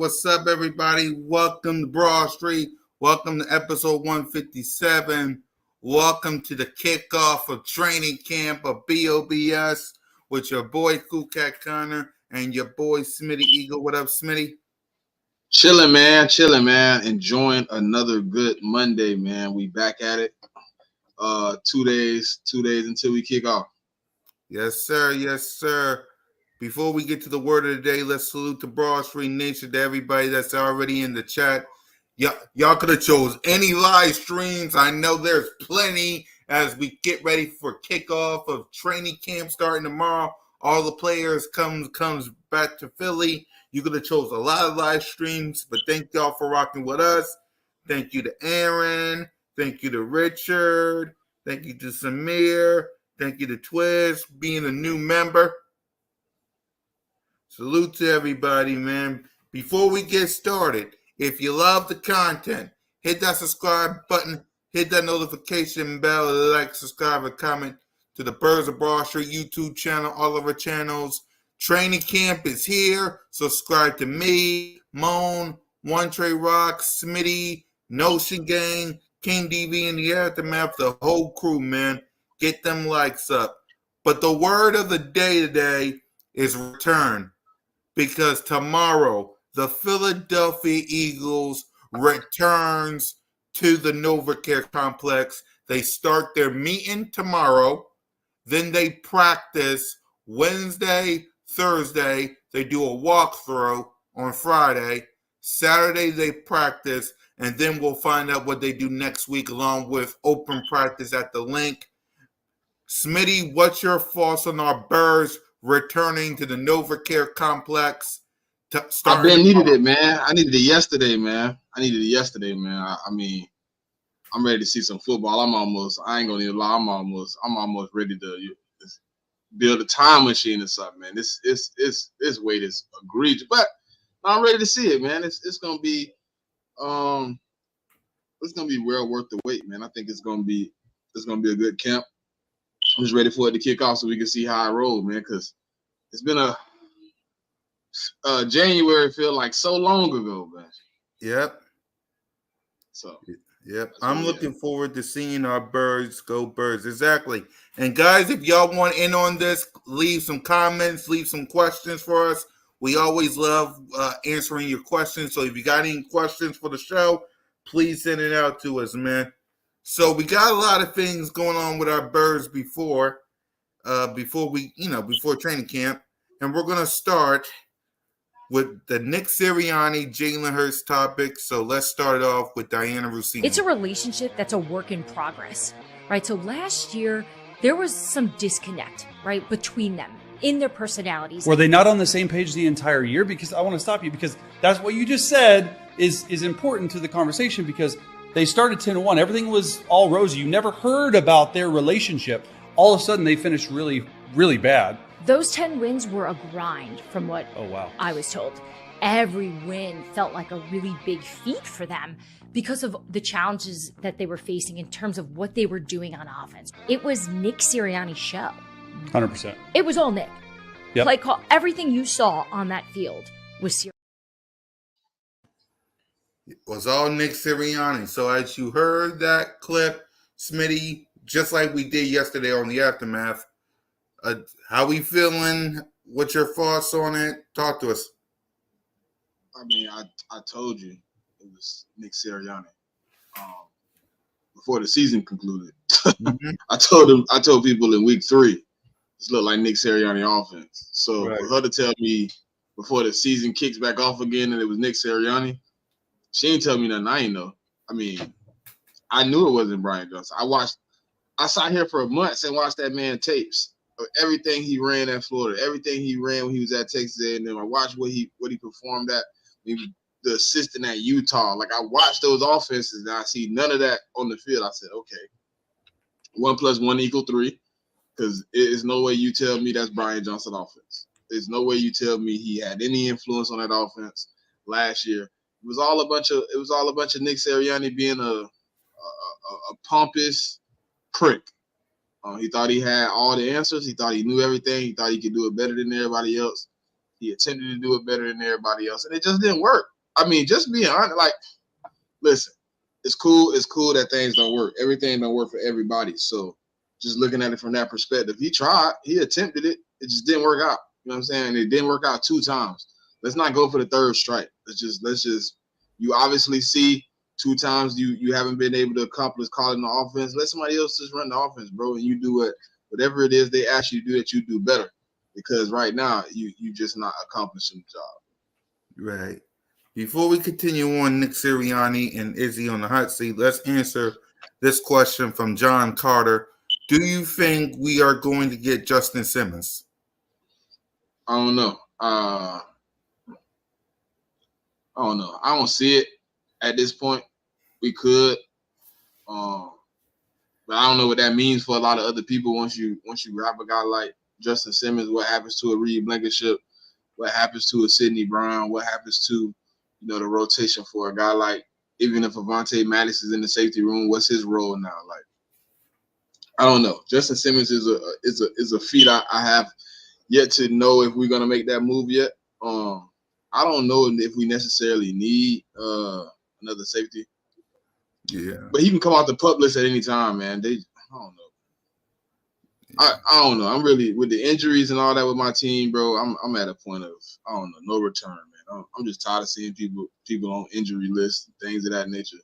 What's up, everybody? Welcome to Broad Street. Welcome to episode 157. Welcome to the kickoff of training camp of B.O.B.S. with your boy Cool Cat Connor and your boy Smitty Eagle. What up, Smitty? Chilling, man. Enjoying another good Monday, man. We back at it. 2 days until we kick off. Yes, sir. Yes, sir. Before we get to the word of the day, let's salute the Broad Street Nation, to everybody that's already in the chat. Y'all could have chose any live streams. I know there's plenty as we get ready for kickoff of training camp starting tomorrow. All the players comes back to Philly. You could have chose a lot of live streams, but thank y'all for rocking with us. Thank you to Aaron. Thank you to Richard. Thank you to Samir. Thank you to Twiz being a new member. Salute to everybody, man. Before we get started, if you love the content, hit that subscribe button, hit that notification bell, like, subscribe, and comment to the Birds of Broad Street YouTube channel, all of our channels. Training camp is here. Subscribe to me, Moan, One Trey Rock, Smitty, Notion Gang, King DV, and the Aftermath, the whole crew, man. Get them likes up. But the word of the day today is return. Because tomorrow, the Philadelphia Eagles returns to the NovaCare complex. They start their meeting tomorrow. Then they practice Wednesday, Thursday. They do a walkthrough on Friday. Saturday, they practice. And then we'll find out what they do next week along with open practice at the link. Smitty, what's your thoughts on our Birds returning to the NovaCare complex? I've been needed it, man. I needed it yesterday, man. I mean, I'm ready to see some football. I ain't gonna need a lot. I'm almost ready to build a time machine or something, man. This wait is egregious, but I'm ready to see it, man. It's gonna be well worth the wait, man. I think it's gonna be a good camp. I'm just ready for it to kick off so we can see how I roll, man, because it's been a January feel like so long ago, man. Yep. Yep. I'm looking forward to seeing our Birds go Birds. Exactly. And guys, if y'all want in on this, leave some comments, leave some questions for us. We always love answering your questions. So if you got any questions for the show, please send it out to us, man. So we got a lot of things going on with our Birds before training camp. And we're going to start with the Nick Sirianni, Jalen Hurts topic. So let's start off with Diana Rossini. It's a relationship that's a work in progress, right? So last year, there was some disconnect, right, between them in their personalities. Were they not on the same page the entire year? Because I want to stop you because that's what you just said is important to the conversation because they started 10-1. Everything was all rosy. You never heard about their relationship. All of a sudden, they finished really, really bad. Those 10 wins were a grind from what I was told. Every win felt like a really big feat for them because of the challenges that they were facing in terms of what they were doing on offense. It was Nick Sirianni's show. 100%. It was all Nick. Yep. Play call, everything you saw on that field was Sirianni. It was all Nick Sirianni. So as you heard that clip, Smitty, just like we did yesterday on the Aftermath, how we feeling? What's your thoughts on it? Talk to us. I mean, I told you it was Nick Sirianni before the season concluded. Mm-hmm. I told people in week 3, this looked like Nick Sirianni offense. So for her to tell me before the season kicks back off again and it was Nick Sirianni, she ain't tell me nothing I ain't know. I mean, I knew it wasn't Brian Johnson. I sat here for months and watched that man tapes. Everything he ran at Florida, everything he ran when he was at Texas A&M. I watched what he performed at. The assistant at Utah. Like I watched those offenses and I see none of that on the field. I said, okay, 1 + 1 = 3, because there's no way you tell me that's Brian Johnson offense. There's no way you tell me he had any influence on that offense last year. It was all a bunch of Nick Sirianni being a pompous prick. He thought he had all the answers. He thought he knew everything. He thought he could do it better than everybody else. He attempted to do it better than everybody else, and it just didn't work. I mean, just being honest, like, listen, it's cool that things don't work. Everything don't work for everybody. So just looking at it from that perspective, he tried, he attempted it. It just didn't work out. You know what I'm saying? It didn't work out 2 times. Let's not go for the third strike. Let's just. You obviously see 2 times you haven't been able to accomplish calling the offense. Let somebody else just run the offense, bro, and you do whatever it is they ask you to do that you do better. Because right now you just not accomplishing the job. Right. Before we continue on, Nick Sirianni and Izzy on the hot seat, let's answer this question from John Carter. Do you think we are going to get Justin Simmons? I don't know. I don't know. I don't see it at this point. We could, but I don't know what that means for a lot of other people. Once you grab a guy like Justin Simmons, what happens to a Reed Blankenship? What happens to a Sidney Brown? What happens to the rotation for a guy like, even if Avonte Maddox is in the safety room, what's his role now? Like, I don't know. Justin Simmons is a feat I have yet to know if we're gonna make that move yet. I don't know if we necessarily need another safety. Yeah. But he can come off the pup list at any time, man. I don't know. I don't know. I'm really, with the injuries and all that with my team, bro, I'm at a point of, I don't know, no return, man. I'm just tired of seeing people on injury lists, things of that nature.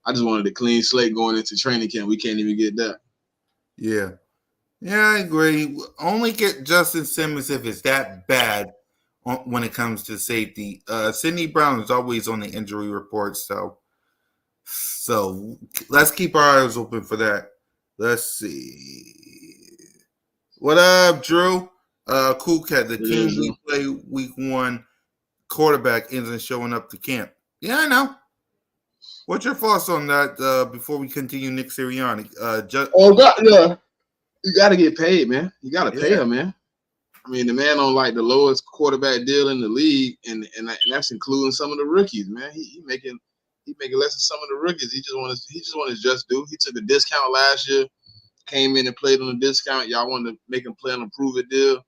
I just wanted a clean slate going into training camp. We can't even get that. Yeah. Yeah, I agree. Only get Justin Simmons if it's that bad when it comes to safety. Sidney Brown is always on the injury report, so let's keep our eyes open for that. Let's see. What up, Drew? Cool Cat. The team we play week 1 quarterback isn't showing up to camp. Yeah, I know. What's your thoughts on that before we continue, Nick Sirianni? Yeah. You got to get paid, man. You got to pay him, man. I mean, the man on like the lowest quarterback deal in the league, and that's including some of the rookies, man. He making less than some of the rookies. He just want his just due. He took a discount last year, came in and played on a discount. Y'all wanted to make him play on a prove it deal.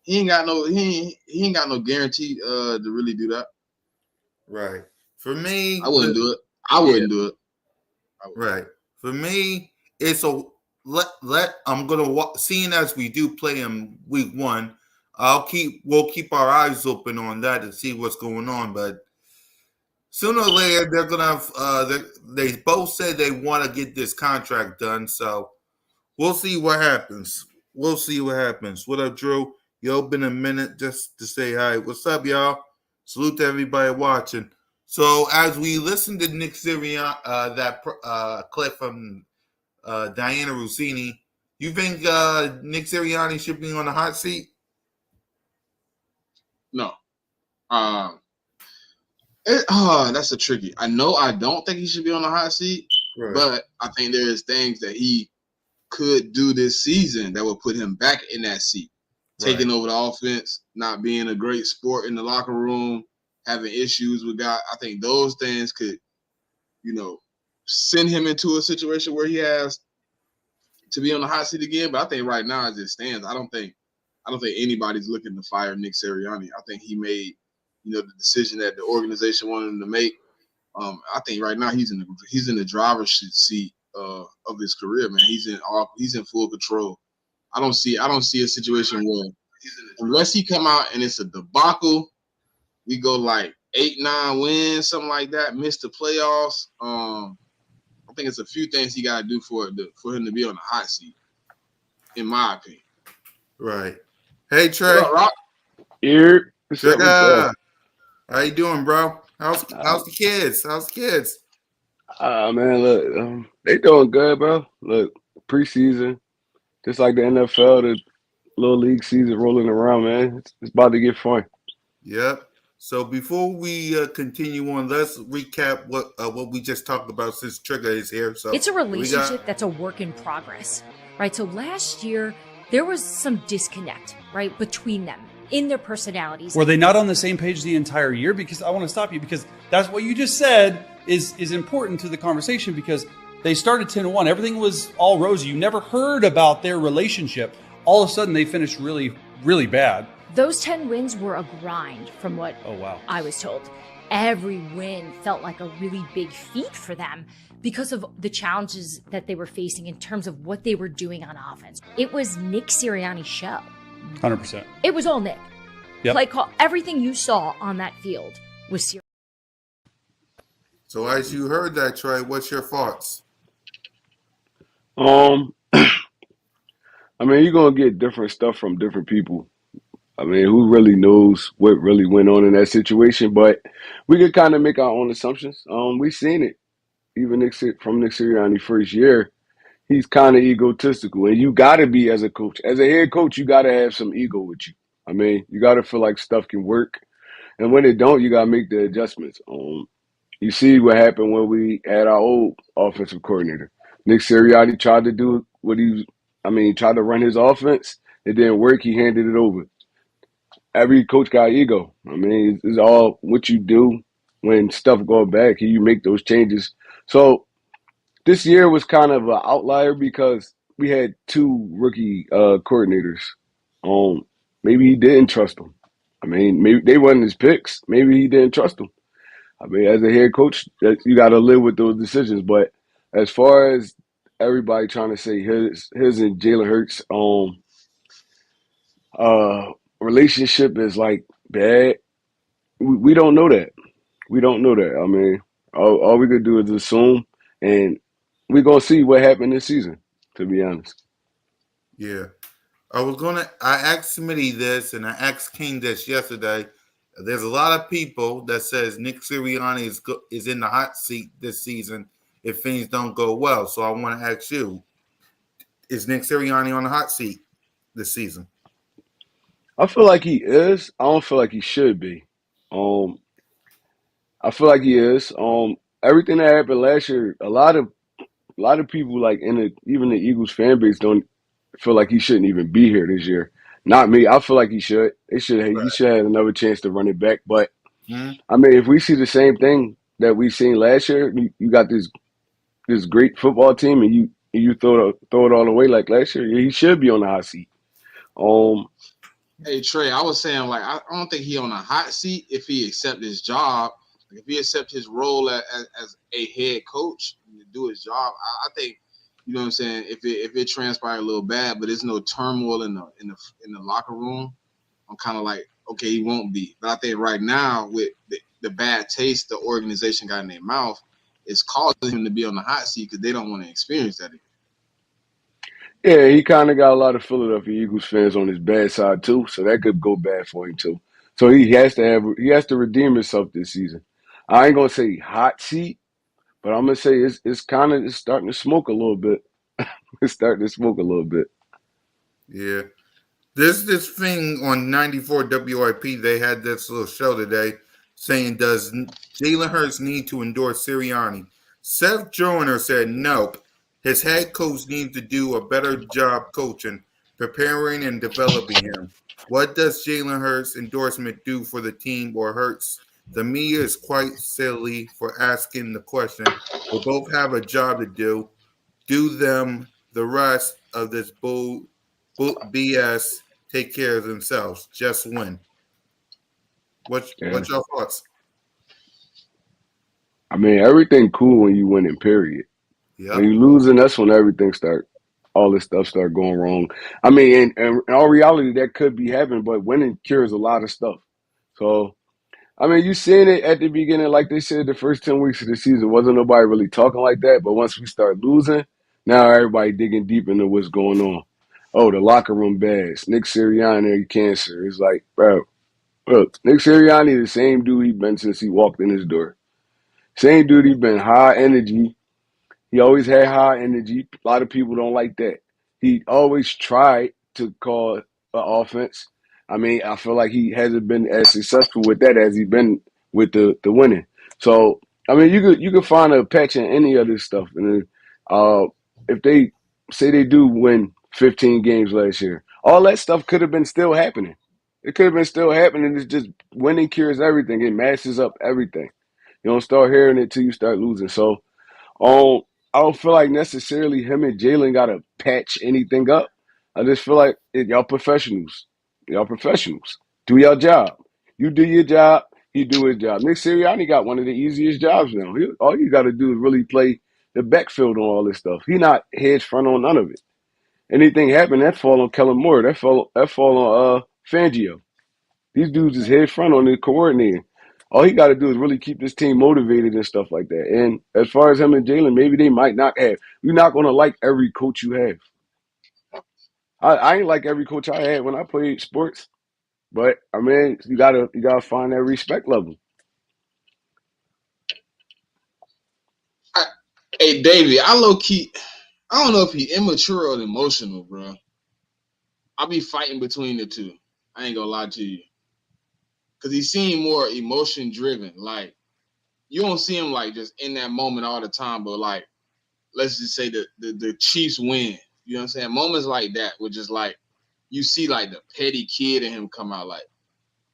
He ain't got no guarantee to really do that. Right. For me, I wouldn't do it. I wouldn't do it. Right. For me, it's a I'm gonna seeing as we do play him week 1. We'll keep our eyes open on that to see what's going on. But sooner or later, they're gonna have. They both said they want to get this contract done, so we'll see what happens. What up, Drew? Yo, been a minute just to say hi. What's up, y'all? Salute to everybody watching. So as we listen to Nick Sirianni, that clip from Diana Rossini, you think Nick Sirianni should be on the hot seat? No. That's a tricky. I don't think he should be on the hot seat, right. But I think there is things that he could do this season that would put him back in that seat. Taking over the offense, not being a great sport in the locker room, having issues with guys. I think those things could, send him into a situation where he has to be on the hot seat again. But I think right now, as it stands, I don't think anybody's looking to fire Nick Sirianni. I think he made, the decision that the organization wanted him to make. I think right now he's in the driver's seat of his career, man. He's in full control. I don't see a situation where, unless he come out and it's a debacle, we go like 8-9 wins, something like that, miss the playoffs. I think it's a few things he got to do for him to be on the hot seat, in my opinion. Right. Hey, Trey. What up, Rock? Here. How you doing, bro? How's the kids? Man, look, they doing good, bro. Look, preseason, just like the NFL, the little league season rolling around, man. It's about to get fun. Yep. So before we continue on, let's recap what we just talked about since Trigger is here. So it's a relationship that's a work in progress, right? So last year there was some disconnect, right, between them in their personalities. Were they not on the same page the entire year? Because I want to stop you because that's what you just said is important to the conversation, because they started 10-1. Everything was all rosy. You never heard about their relationship. All of a sudden they finished really, really bad. Those 10 wins were a grind from what I was told. Every win felt like a really big feat for them because of the challenges that they were facing in terms of what they were doing on offense. It was Nick Sirianni's show. 100%. It was all Nick. Yep. Play call, everything you saw on that field was Sirianni. So as you heard that, Trey, what's your thoughts? I mean, you're gonna get different stuff from different people. I mean, who really knows what really went on in that situation? But we could kind of make our own assumptions. We've seen it, even from Nick Sirianni first year. He's kind of egotistical, and you got to be as a coach. As a head coach, you got to have some ego with you. I mean, you got to feel like stuff can work, and when it don't, you got to make the adjustments. You see what happened when we had our old offensive coordinator. Nick Sirianni tried to do tried to run his offense. It didn't work. He handed it over. Every coach got ego. I mean, it's all what you do when stuff goes bad. Can you make those changes? So this year was kind of an outlier because we had two rookie coordinators. Maybe he didn't trust them. I mean, maybe they wasn't his picks. Maybe he didn't trust them. I mean, as a head coach, you got to live with those decisions. But as far as everybody trying to say his and Jalen Hurts relationship is like bad, we don't know that. We don't know that. I mean, all we could do is assume, and we're gonna see what happened this season. To be honest. Yeah. I asked Smitty this, and I asked King this yesterday. There's a lot of people that says Nick Sirianni is in the hot seat this season if things don't go well. So I want to ask you, is Nick Sirianni on the hot seat this season? I feel like he is. I don't feel like he should be. I feel like he is. Everything that happened last year, a lot of people like even the Eagles fan base don't feel like he shouldn't even be here this year. Not me. I feel like he should. He should have another chance to run it back. But I mean, if we see the same thing that we seen last year, you got this great football team, and you throw it all away like last year. He should be on the hot seat. Hey Trey, I was saying like I don't think he on a hot seat if he accept his job. Like, if he accept his role as a head coach to do his job, I think, you know what I'm saying, if it transpired a little bad, but there's no turmoil in the locker room, I'm kind of like, okay, he won't be. But I think right now with the bad taste the organization got in their mouth, it's causing him to be on the hot seat because they don't want to experience that again. Yeah, he kind of got a lot of Philadelphia Eagles fans on his bad side too, so that could go bad for him too. So he has to redeem himself this season. I ain't gonna say hot seat, but I'm gonna say it's starting to smoke a little bit. It's starting to smoke a little bit. Yeah. There's this thing on 94 WIP. They had this little show today saying, does Jalen Hurts need to endorse Sirianni? Seth Joyner said nope. His head coach needs to do a better job coaching, preparing, and developing him. What does Jalen Hurts' endorsement do for the team or Hurts? The media is quite silly for asking the question. They both have a job to do. Do them the rest of this B.S. take care of themselves. Just win. What's your thoughts? I mean, everything cool when you winning, period. Yep. When you losing, that's when all this stuff start going wrong. I mean, in all reality, that could be happening, but winning cures a lot of stuff. So, I mean, you seen it at the beginning, like they said, the first 10 weeks of the season, wasn't nobody really talking like that. But once we start losing, now everybody digging deep into what's going on. Oh, the locker room bads. Nick Sirianni, cancer. It's like, bro, look, Nick Sirianni, the same dude he been since he walked in his door. Same dude he been, high energy. He always had high energy. A lot of people don't like that. He always tried to call an offense. I mean, I feel like he hasn't been as successful with that as he's been with the winning. So, I mean, you could find a patch in any of this stuff. And if they say they do win 15 games last year, all that stuff could have been still happening. It could have been still happening. It's just winning cures everything. It mashes up everything. You don't start hearing it till you start losing. So, I don't feel like necessarily him and Jalen got to patch anything up. I just feel like y'all professionals. Y'all professionals. Do your job. You do your job. He do his job. Nick Sirianni got one of the easiest jobs now. All you got to do is really play the backfield on all this stuff. He not hedge front on none of it. Anything happen, that fall on Kellen Moore. That fall on Fangio. These dudes is head front on the coordinator. All he got to do is really keep this team motivated and stuff like that. And as far as him and Jalen, maybe they might not have. You're not going to like every coach you have. I ain't like every coach I had when I played sports, but I mean, you gotta find that respect level. Hey, Davey, I don't know if he immature or emotional, bro. I'll be fighting between the two. I ain't gonna lie to you. Because he seemed more emotion driven. Like, you don't see him like just in that moment all the time, but like, let's just say the Chiefs win. You know what I'm saying? Moments like that were just like, you see like the petty kid in him come out. Like,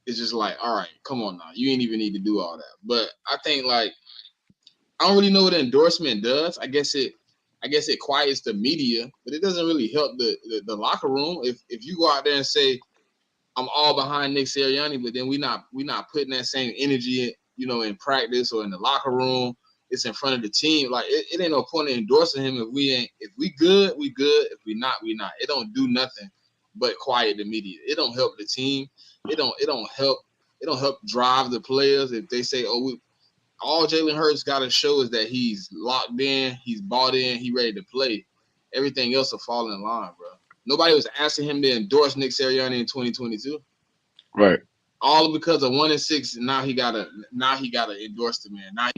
it's just like, all right, come on now. You ain't even need to do all that. But I think like, I don't really know what an endorsement does. I guess it quiets the media, but it doesn't really help the locker room. If you go out there and say, I'm all behind Nick Sirianni, but then we not putting that same energy, in practice or in the locker room. It's in front of the team. Like it ain't no point in endorsing him if we good, we good. If we not, we not. It don't do nothing but quiet the media. It don't help the team. It don't help drive the players if they say, all Jalen Hurts got to show is that he's locked in, he's bought in, he ready to play. Everything else will fall in line, bro. Nobody was asking him to endorse Nick Sirianni in 2022. Right. All because of 1-6. Now he gotta endorse the man. Now he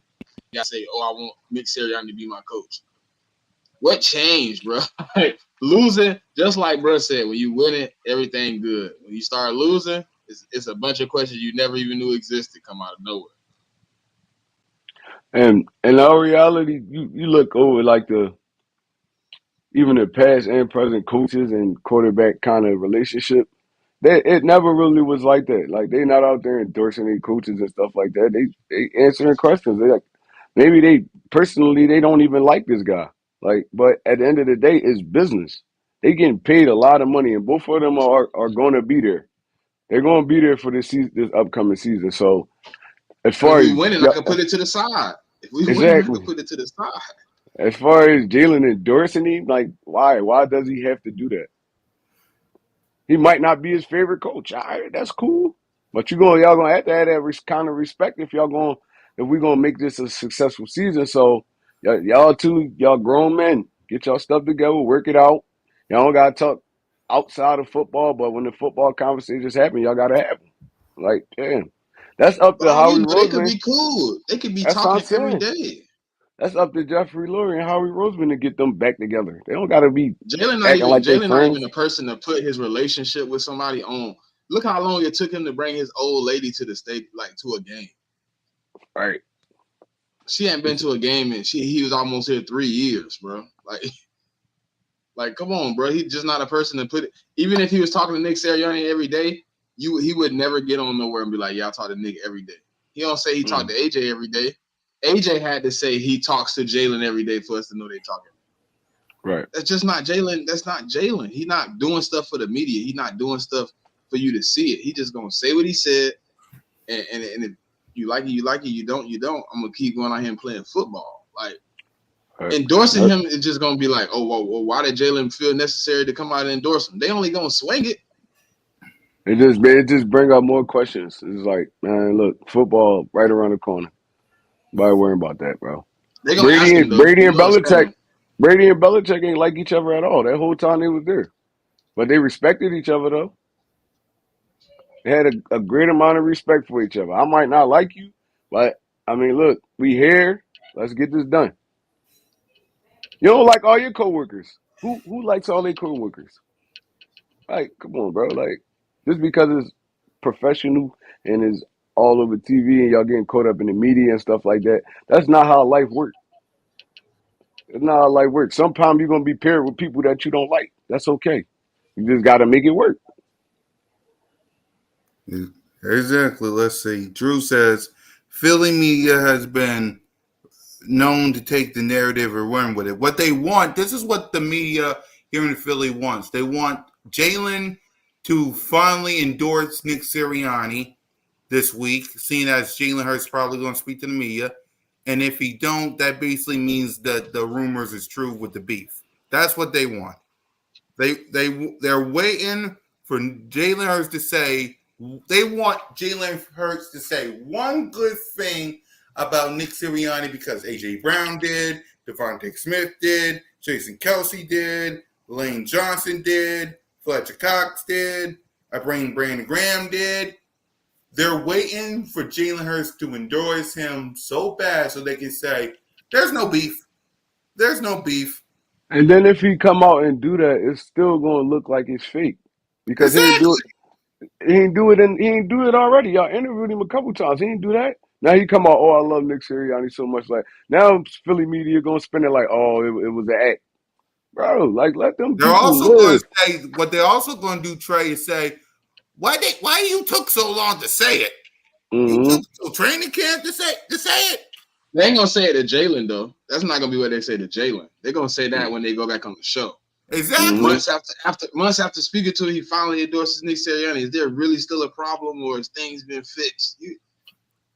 gotta say, I want Nick Sirianni to be my coach. What changed, bro? Losing, just like bro said, when you win it, everything good. When you start losing, it's a bunch of questions you never even knew existed come out of nowhere. And in all reality, you look over like even the past and present coaches and quarterback kind of relationship. It never really was like that. Like they not out there endorsing their coaches and stuff like that. They answering questions. They like maybe they personally they don't even like this guy. Like, but at the end of the day, it's business. They getting paid a lot of money, and both of them are going to be there. They're going to be there for this upcoming season. So as And if far we as winning, I can put it to the side. If we winning, I exactly can put it to the side. as far as Jalen endorsing him, like why? Why does he have to do that? He might not be his favorite coach. All right, that's cool. But y'all gonna have to have that kind of respect if we're gonna make this a successful season. So y'all grown men, get y'all stuff together, work it out. Y'all don't gotta talk outside of football, but when the football conversations happen, y'all gotta have them. Like, damn, that's up to Well, Howie they could Roseman. be cool. They could be That's what I'm talking every saying. day. That's up to Jeffrey Lurie and Howie Roseman to get them back together. They don't gotta be Jalen acting like they not even friends. a person to put his relationship with somebody on. Look how long it took him to bring his old lady to the state, like to a game. Right. She hadn't been to a game and he was almost here 3 years, bro. Like come on, bro. He's just not a person to put it. Even if he was talking to Nick Sirianni every day, he would never get on nowhere and be like, yeah, I talk to Nick every day. He don't say he talked to AJ every day. AJ had to say he talks to Jalen every day for us to know they talking. Right. That's just not Jalen. That's not Jalen. He's not doing stuff for the media. He's not doing stuff for you to see it. He just gonna say what he said, and if you like it, you like it. You don't, you don't. I'm gonna keep going out here and playing football. Like endorsing him is just gonna be like, well, why did Jalen feel necessary to come out and endorse him? They only gonna swing it. It just bring up more questions. It's like, man, look, football right around the corner. Why worrying about that, bro? They gonna ask him though. Brady You and gonna ask him. Belichick ain't like each other at all. That whole time they was there. But they respected each other though. They had a great amount of respect for each other. I might not like you, but I mean, look, we here. Let's get this done. You don't like all your coworkers. Who likes all their coworkers? Like, come on, bro. Like, just because it's professional and it's all over TV and y'all getting caught up in the media and stuff like that, that's not how life works. It's not how life works. Sometimes you're gonna be paired with people that you don't like. That's okay. You just gotta make it work. Exactly. Let's see. Drew says Philly media has been known to take the narrative and run with it. What they want, this is what the media here in Philly wants. They want Jalen to finally endorse Nick Sirianni this week, seeing as Jalen Hurts probably going to speak to the media. And if he don't, that basically means that the rumors is true with the beef. That's what they want. They're waiting for Jalen Hurts to say. They want Jalen Hurts to say one good thing about Nick Sirianni because A.J. Brown did, Devontae Smith did, Jason Kelsey did, Lane Johnson did, Fletcher Cox did, Brandon Graham did. They're waiting for Jalen Hurts to endorse him so bad so they can say, there's no beef. There's no beef. And then if he come out and do that, it's still going to look like it's fake because Exactly. he didn't do it already. Y'all interviewed him a couple times. He didn't do that. Now he come out, oh, I love Nick Sirianni so much. Like now Philly media going to spin it like, oh, it was an act. Bro, like let them They're people also going live. to say, what they're also going to do, Trey, is say, why you took so long to say it? You took till training camp to say it. They ain't gonna say it to Jalen though. That's not gonna be what they say to Jalen. They're gonna say that when they go back on the show. Exactly. Months after speaking to him, he finally endorses Nick Sirianni. Is there really still a problem, or has things been fixed?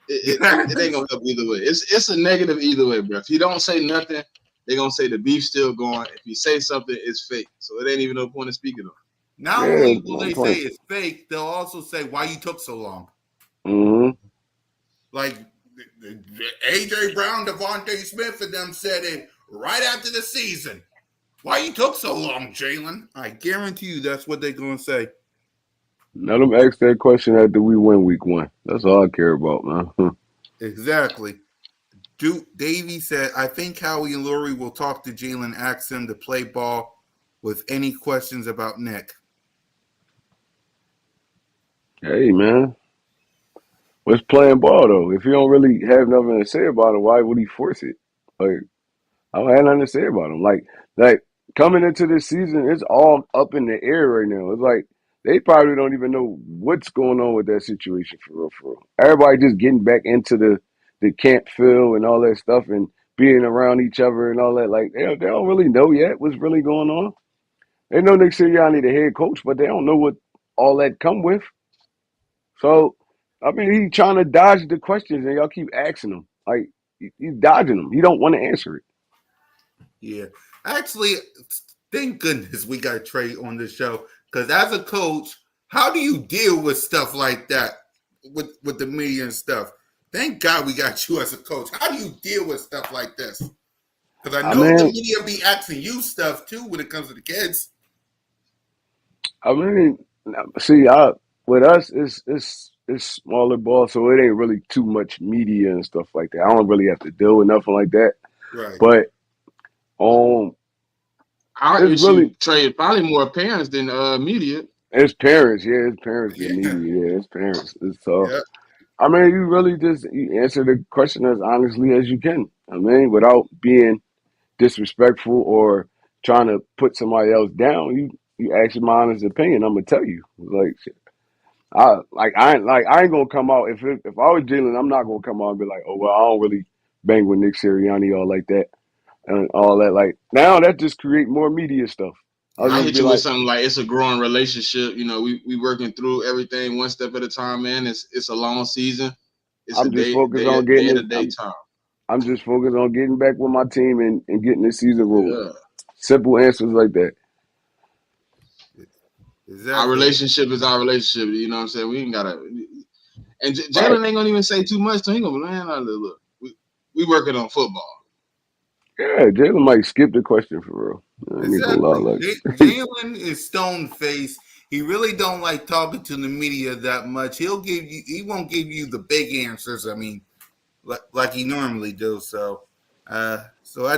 It ain't gonna help either way. It's a negative either way, bro. If you don't say nothing, they're gonna say the beef's still going. If you say something, it's fake. So it ain't even no point in speaking of it. Not only will they say it's fake, they'll also say why you took so long. Like A.J. Brown, Devontae Smith, and them said it right after the season. Why you took so long, Jalen? I guarantee you that's what they're going to say. Let them ask that question after we win week 1. That's all I care about, man. Exactly. Duke Davey said, I think Howie and Lurie will talk to Jalen, ask him to play ball with any questions about Nick. Hey, man. What's playing ball, though? If you don't really have nothing to say about him, why would he force it? Like, I don't have nothing to say about him. Like coming into this season, it's all up in the air right now. It's like they probably don't even know what's going on with that situation for real, for real. Everybody just getting back into the camp feel and all that stuff and being around each other and all that. Like, they don't really know yet what's really going on. They know Nick Sirianni the head coach, but they don't know what all that come with. So, I mean, he trying to dodge the questions, and y'all keep asking him. Like, he's dodging them. He don't want to answer it. Yeah. Actually, thank goodness we got Trey on the show. Because as a coach, how do you deal with stuff like that with the media and stuff? Thank God we got you as a coach. How do you deal with stuff like this? Because I know the media be asking you stuff, too, when it comes to the kids. I mean, see, with us, it's smaller ball, so it ain't really too much media and stuff like that. I don't really have to deal with nothing like that. Right. But our issue, really, Trey, probably more parents than media. It's parents, yeah. It's parents than media, yeah. It's parents. So, yeah. I mean, you really just you answer the question as honestly as you can. I mean, without being disrespectful or trying to put somebody else down. You ask my honest opinion, I'm gonna tell you. Like, I ain't gonna come out if I was Jalen, I'm not gonna come out and be like, oh well, I don't really bang with Nick Sirianni or like that and all that. Like now, that just create more media stuff. I hit you with something like it's a growing relationship. You know, we working through everything one step at a time, man. It's a long season. I'm just focused on getting I'm just focused on getting back with my team and getting this season rolling. Yeah. Simple answers like that. Exactly. Our relationship is our relationship. You know what I'm saying? We ain't gotta. And Jalen ain't gonna even say too much. So he gonna be like, look, we working on football. Yeah, Jalen might skip the question for real. Exactly. Jalen is stone faced. He really don't like talking to the media that much. He won't give you the big answers. I mean, like he normally does. So at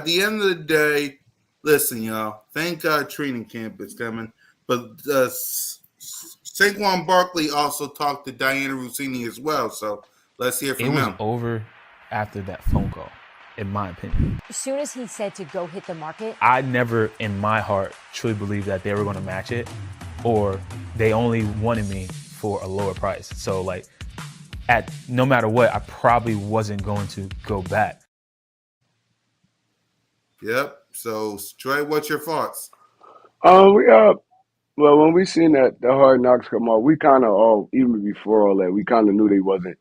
the end of the day, listen, y'all. Thank God training camp is coming. But Saquon Barkley also talked to Diana Rossini as well. So let's hear from him. It was over after that phone call, in my opinion. As soon as he said to go hit the market, I never in my heart truly believed that they were going to match it, or they only wanted me for a lower price. So like, no matter what, I probably wasn't going to go back. Yep. So Trey, what's your thoughts? Well, when we seen that the Hard Knocks come out, we kind of all, even before all that, we kind of knew they wasn't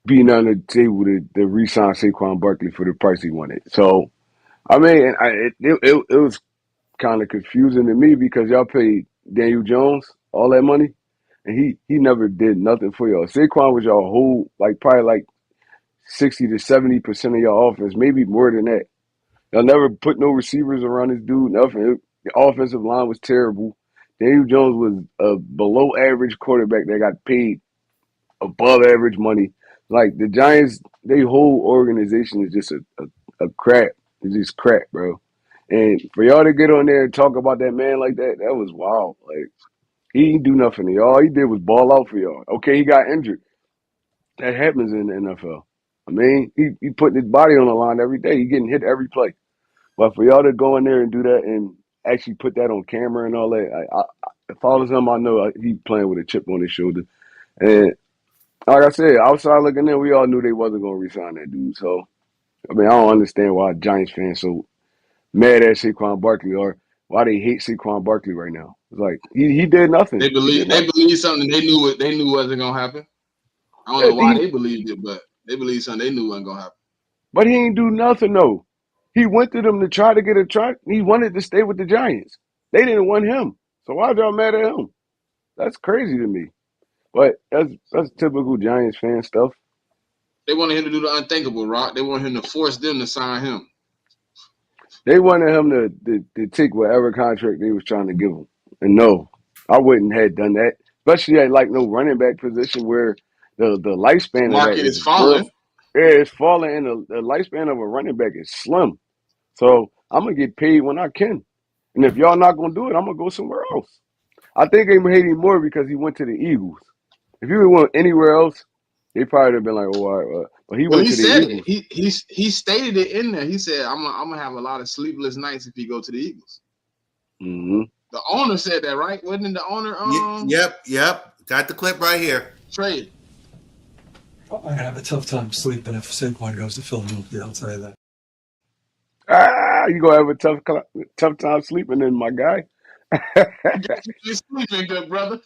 being on the table to re-sign Saquon Barkley for the price he wanted. So, I mean, it was kind of confusing to me because y'all paid Daniel Jones all that money, and he never did nothing for y'all. Saquon was y'all whole, like probably like 60 to 70% of your offense, maybe more than that. Y'all never put no receivers around this dude, nothing. The offensive line was terrible. Daniel Jones was a below average quarterback that got paid above average money. Like the Giants, their whole organization is just a crap. It's just crap, bro. And for y'all to get on there and talk about that man like that, that was wild. Like he didn't do nothing to y'all. All he did was ball out for y'all. Okay, he got injured. That happens in the NFL. I mean, he putting his body on the line every day. He getting hit every play. But for y'all to go in there and do that and actually put that on camera and all that, if I was him, I know he playing with a chip on his shoulder. And like I said, outside looking in, we all knew they wasn't going to re-sign that dude. So, I mean, I don't understand why Giants fans so mad at Saquon Barkley or why they hate Saquon Barkley right now. It's like he did nothing. They He did nothing. believe something they knew wasn't gonna happen. I don't know why they believed it, but they believe something they knew wasn't gonna happen. But he ain't do nothing though. He went to them to try to get a try. He wanted to stay with the Giants. They didn't want him. So why y'all mad at him? That's crazy to me. But that's typical Giants fan stuff. They wanted him to do the unthinkable, Rock. They wanted him to force them to sign him. They wanted him to take whatever contract they was trying to give him. And no, I wouldn't have done that. Especially at like no running back position where the lifespan of that Market is is falling. it's falling and the lifespan of a running back is slim. So I'm gonna get paid when I can. And if y'all not gonna do it, I'm gonna go somewhere else. I think they hate him more because he went to the Eagles. If he would went anywhere else, they probably would have been like, "Oh, all right." But he went He to the said Eagles. it. He stated it in there. He said, "I'm gonna have a lot of sleepless nights if you go to the Eagles." Mm-hmm. The owner said that, right? Wasn't it the owner? Yep. Got the clip right here. Trade. I'm gonna have a tough time sleeping if Saquon goes to Philadelphia. I'll tell you that. You gonna have a tough time sleeping, then, my guy. You're sleeping, good brother.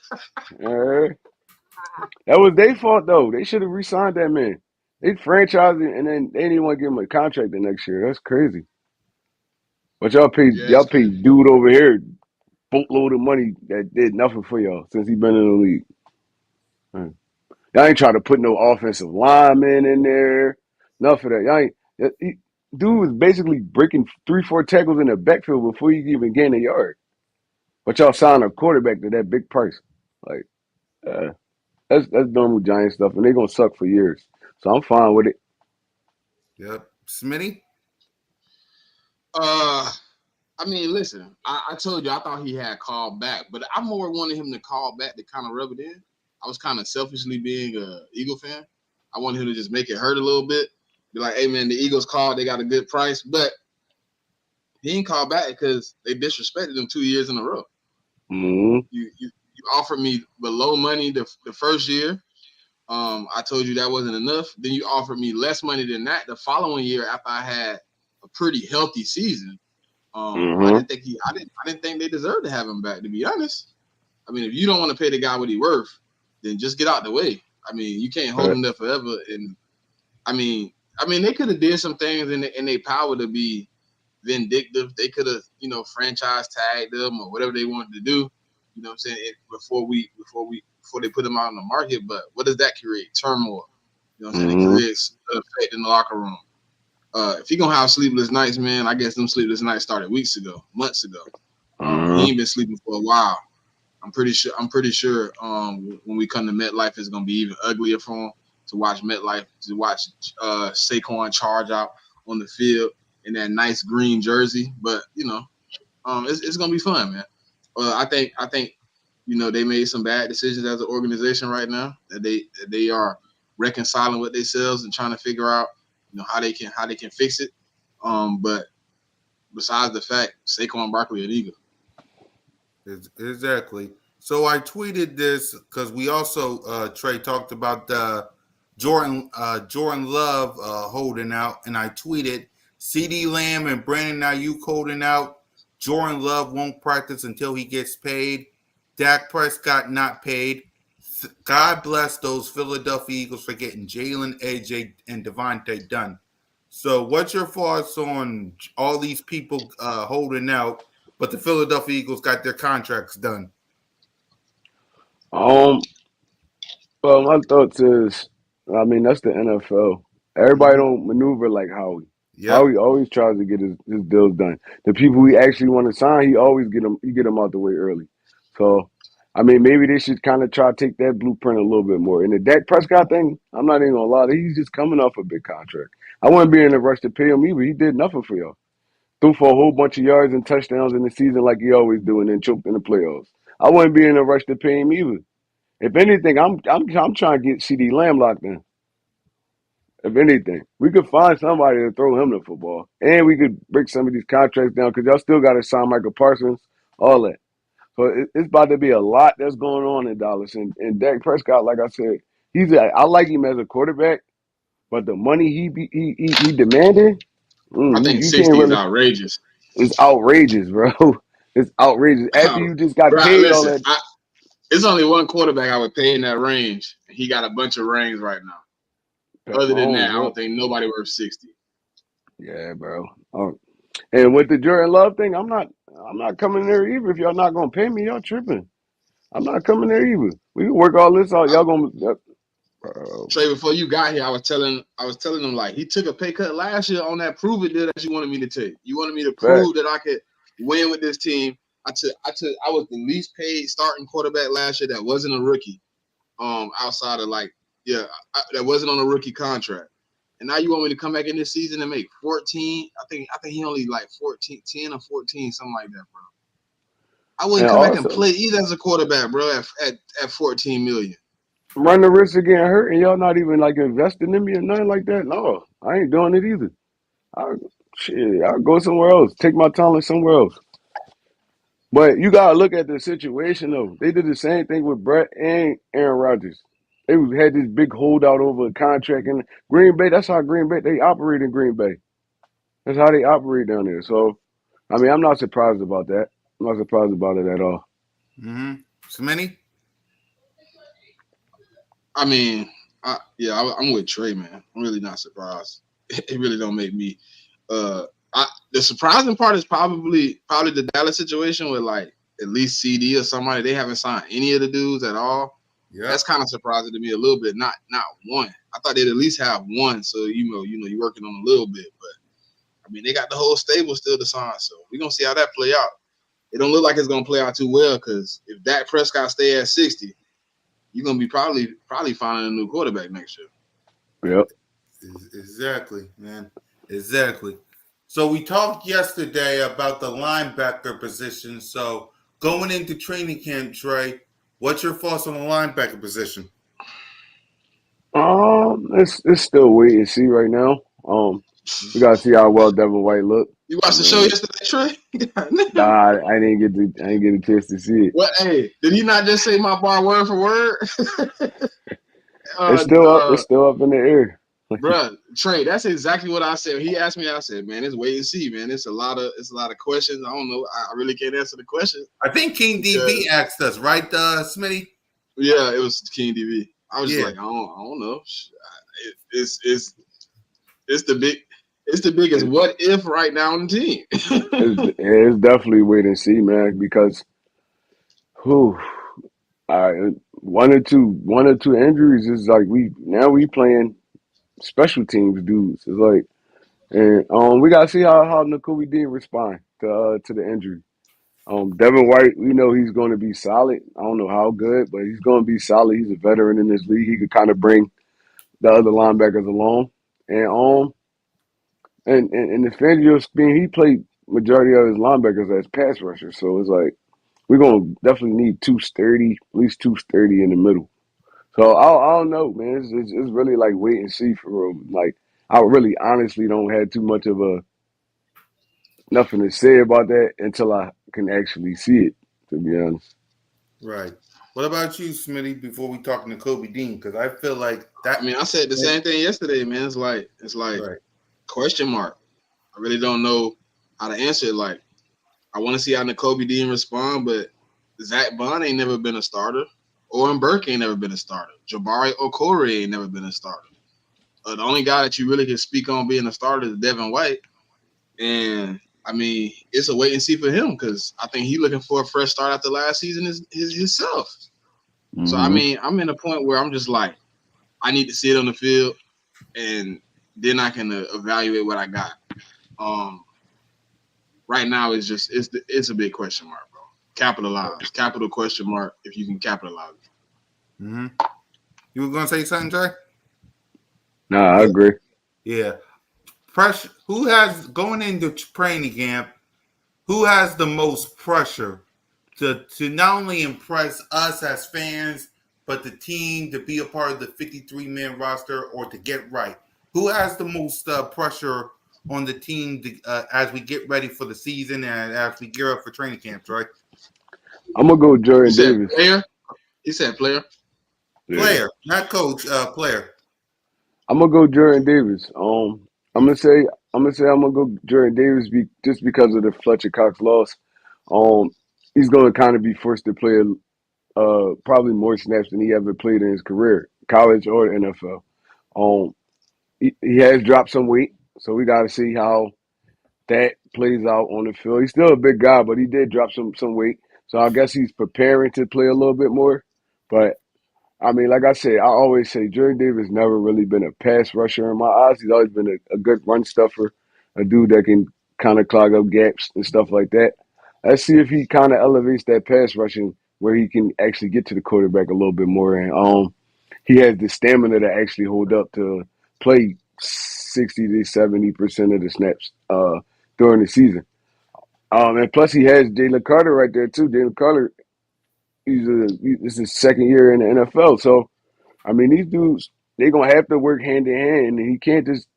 That was their fault, though. They should have re-signed that man. They franchised him, and then they didn't want to give him a contract the next year. That's crazy. But y'all Yeah, it's crazy. paid dude over here boatload of money that did nothing for y'all since he been in the league. Y'all ain't trying to put no offensive lineman in there. Nothing for that. Dude was basically breaking 3-4 tackles in the backfield before you even gain a yard. But y'all signed a quarterback to that big price. Like, that's normal Giant stuff, and they're gonna suck for years. So I'm fine with it. Yep. Smitty? I mean, listen, I told you I thought he had called back, but I more wanted him to call back to kind of rub it in. I was kind of selfishly being a Eagle fan. I wanted him to just make it hurt a little bit. Be like, hey man, the Eagles called, they got a good price, but he didn't call back because they disrespected him 2 years in a row. Mm-hmm. You offered me below money the first year. I told you that wasn't enough. Then you offered me less money than that the following year after I had a pretty healthy season. I didn't think they deserved to have him back, to be honest. I mean, if you don't want to pay the guy what he's worth, then just get out the way. I mean, you can't hold him there forever. And I mean, they could have did some things in their power to be vindictive. They could have, franchise tagged them or whatever they wanted to do. You know what I'm saying? Before they put him out on the market. But what does that create? Turmoil. You know what I'm saying? It creates an effect in the locker room. If you're gonna have sleepless nights, man, I guess them sleepless nights started months ago. He ain't been sleeping for a while. I'm pretty sure when we come to MetLife, it's gonna be even uglier for him to watch Saquon charge out on the field in that nice green jersey. But it's gonna be fun, man. I think they made some bad decisions as an organization right now. That they are reconciling with themselves and trying to figure out how they can fix it. But besides the fact, Saquon Barkley an Eagle. Exactly. So I tweeted this because we also Trey talked about Jordan Love holding out, and I tweeted CeeDee Lamb and Brandon Ayuk holding out. Jordan Love won't practice until he gets paid, Dak Prescott not paid. God bless those Philadelphia Eagles for getting Jalen, AJ, and Devontae done. So what's your thoughts on all these people holding out, but the Philadelphia Eagles got their contracts done? Um, well, my thoughts is, I mean, that's the NFL. Everybody Mm-hmm. don't maneuver like Howie. Yep. Howie always tries to get his deals done. The people he actually want to sign, he always get them out the way early. So, I mean, maybe they should kind of try to take that blueprint a little bit more. And the Dak Prescott thing, I'm not even gonna lie, he's just coming off a big contract. I wouldn't be in a rush to pay him either. He did nothing for y'all. Threw for a whole bunch of yards and touchdowns in the season like he always do, and then choked in the playoffs. I wouldn't be in a rush to pay him either. If anything, I'm trying to get CD Lamb locked in. If anything, we could find somebody to throw him the football, and we could break some of these contracts down because y'all still got to sign Michael Parsons, all that. So it's about to be a lot that's going on in Dallas. And Dak Prescott, like I said, I like him as a quarterback, but the money he demanded, I think you can't 60 is really. outrageous. It's outrageous, bro. It's outrageous. After you just got Bro, paid all listen, that. it's only one quarterback I would pay in that range. He got a bunch of rings right now. Other than that, I don't think nobody worth 60. Yeah, bro. And with the Jordan Love thing, I'm not coming there either. If y'all not gonna pay me, y'all tripping. I'm not coming there either. We can work all this out. Y'all gonna Trey, before you got here, I was telling him like he took a pay cut last year on that prove it deal that you wanted me to take. You wanted me to prove that I could win with this team. I was the least paid starting quarterback last year that wasn't a rookie. Outside of that wasn't on a rookie contract. And now you want me to come back in this season and make 14? I think he only like 14, 10 or 14, something like that, bro. I wouldn't come back and play either as a quarterback, bro, at 14 million. Run the risk of getting hurt and y'all not even like investing in me or nothing like that. No, I ain't doing it either. I'll go somewhere else. Take my talent somewhere else. But you gotta look at the situation though. They did the same thing with Brett and Aaron Rodgers. They had this big holdout over a contract in Green Bay. That's how Green Bay they operate in Green Bay. That's how they operate down there. So, I mean, I'm not surprised about that. I'm not surprised about it at all. Mm-hmm. Smitty? I mean, I'm with Trey, man. I'm really not surprised. It really don't make me. The surprising part is probably the Dallas situation with like at least CD or somebody. They haven't signed any of the dudes at all. Yeah, that's kind of surprising to me a little bit. Not one. I thought they'd at least have one. So you're working on a little bit, but I mean they got the whole stable still to sign. So we're gonna see how that play out. It don't look like it's gonna play out too well because if Dak Prescott stay at 60, you're gonna be probably finding a new quarterback next year. Yep. Exactly, man. Exactly. So we talked yesterday about the linebacker position. So going into training camp, Trey, what's your thoughts on the linebacker position? It's still wait and see right now. We gotta see how well Devin White look. You watched the show yesterday, Trey? Nah, I didn't get a chance to see it. Well, hey, did he not just say my bar word for word? It's still up. It's still up in the air. Bruh, Trey, that's exactly what I said. He asked me, I said, man, it's wait and see, man. It's a lot of questions. I don't know. I really can't answer the question. I think King DB asked us, right, Smitty? Yeah, it was King DB. I was just like, I don't know. It's the biggest what if right now on the team. It's definitely wait and see, man, because one or two injuries is like we playing special teams dudes. It's like, and we gotta see how Nakobe Dean respond to the injury. Devin White, we know he's going to be solid. I don't know how good, but he's going to be solid. He's a veteran in this league. He could kind of bring the other linebackers along. And the Fangio scheme, he played majority of his linebackers as pass rushers. So it's like we're going to definitely need at least two sturdy in the middle. So I don't know, man. It's really like wait and see for real. Like I really honestly don't have too much of nothing to say about that until I can actually see it, to be honest. Right. What about you, Smitty, before we talk to Kobe Dean? Because I feel like that. I mean, I said the same thing yesterday, man. It's like right. Question mark. I really don't know how to answer it. Like, I want to see how Nakobe Dean respond, but Zach Bond ain't never been a starter. Oren Burke ain't never been a starter. Jabari Okore ain't never been a starter. The only guy that you really can speak on being a starter is Devin White. And, I mean, it's a wait and see for him because I think he's looking for a fresh start after last season himself. Mm-hmm. So, I mean, I'm in a point where I'm just like, I need to see it on the field, and then I can evaluate what I got. Right now, it's a big question mark, bro. Capital question mark if you can capitalize. Mm-hmm. You were gonna say something, Jay? Nah, I agree. Yeah. Pressure. Who has going into training camp? Who has the most pressure to not only impress us as fans, but the team to be a part of the 53-man roster or to get right? Who has the most pressure on the team as we get ready for the season and as we gear up for training camps, right? I'm going to go Jordan Davis. Player? He said player. Player, not coach, player. I'm going to go Jordan Davis. I'm going to go Jordan Davis just because of the Fletcher Cox loss. He's going to kind of be forced to play probably more snaps than he ever played in his career, college or NFL. He has dropped some weight, so we got to see how that plays out on the field. He's still a big guy, but he did drop some weight, so I guess he's preparing to play a little bit more. But I mean, like I said, I always say Jordan Davis never really been a pass rusher in my eyes. He's always been a good run stuffer, a dude that can kind of clog up gaps and stuff like that. Let's see if he kind of elevates that pass rushing where he can actually get to the quarterback a little bit more. And he has the stamina to actually hold up to play 60 to 70% of the snaps during the season. And plus he has Jalen Carter right there too. Jalen Carter, this is his second year in the NFL. So, I mean, these dudes, they're going to have to work hand in hand. And he can't just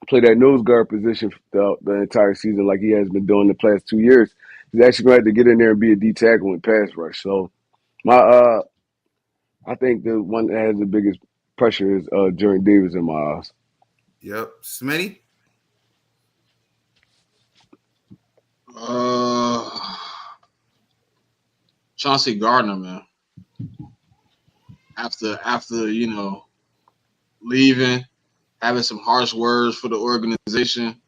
play that nose guard position the entire season like he has been doing the past 2 years. He's actually going to have to get in there and be a D tackle and pass rush. So, I think the one that has the biggest pressure is Jordan Davis in my eyes. Yep. Smitty? Chauncey Gardner, man. After leaving, having some harsh words for the organization,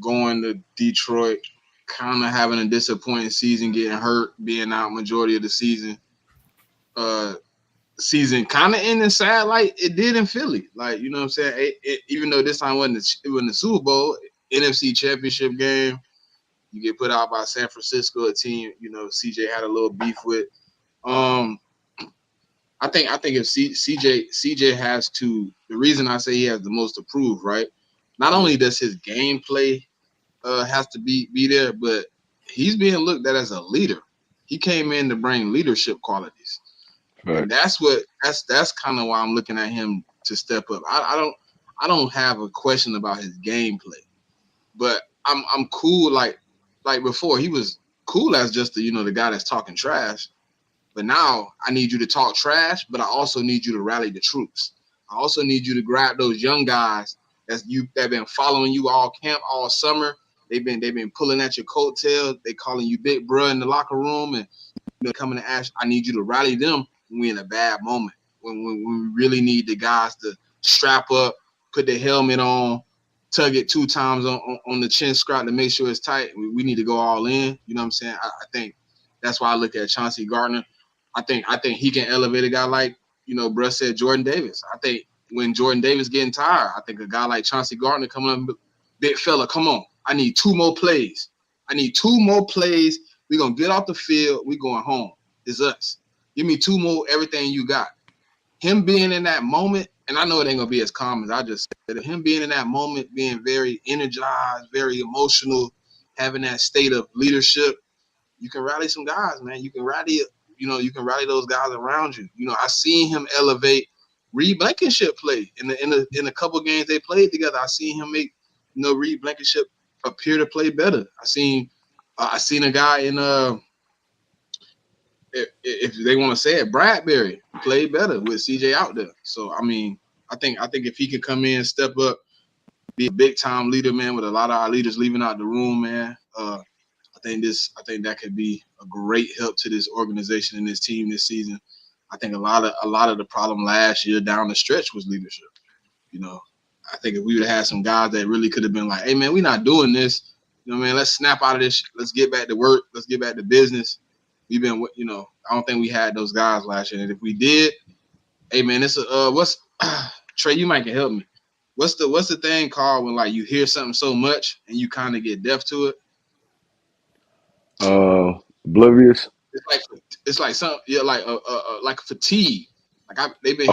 going to Detroit, kind of having a disappointing season, getting hurt, being out majority of the season. Season kind of ending sad like it did in Philly. Like, you know what I'm saying? Even though this time it wasn't the Super Bowl, NFC Championship game, you get put out by San Francisco, a team, CJ had a little beef with. I think if CJ has to, the reason I say he has the most to prove, right? Not only does his gameplay has to be there, but he's being looked at as a leader. He came in to bring leadership qualities. Right. And that's kind of why I'm looking at him to step up. I don't have a question about his gameplay, but I'm cool. Like before, he was cool as just the guy that's talking trash. But now I need you to talk trash, but I also need you to rally the troops. I also need you to grab those young guys that been following you all camp, all summer. They've been pulling at your coattails. They calling you big bro in the locker room and coming to ask. I need you to rally them when we're in a bad moment. When we really need the guys to strap up, put the helmet on, tug it 2 times on the chin strap to make sure it's tight. We need to go all in. You know what I'm saying? I think that's why I look at Chauncey Gardner. I think he can elevate a guy like, Bruss said, Jordan Davis. I think when Jordan Davis getting tired, I think a guy like Chauncey Gardner coming up, big fella, come on. I need 2 more plays. We're going to get off the field. We're going home. It's us. Give me 2 more, everything you got. Him being in that moment, and I know it ain't going to be as calm as I just said it, him being in that moment, being very energized, very emotional, having that state of leadership, you can rally some guys, man. You can rally those guys around you. I seen him elevate Reed Blankenship play in a couple games they played together. I seen him make Reed Blankenship appear to play better. I seen a guy in if they want to say it, Bradbury played better with CJ out there. So I mean, I think if he could come in, step up, be a big time leader, man, with a lot of our leaders leaving out the room, man. I I think that could be a great help to this organization and this team this season. I think a lot of the problem last year down the stretch was leadership. You know, I think if we would have had some guys that really could have been like, hey man, we're not doing this. You know, man, let's snap out of this. Let's get back to work. Let's get back to business. We've been, you know, I don't think we had those guys last year. And if we did, hey man, it's what's Trey, you might can help me. What's the thing called when like you hear something so much and you kind of get deaf to it? Oblivious. It's like some like fatigue. Like they've been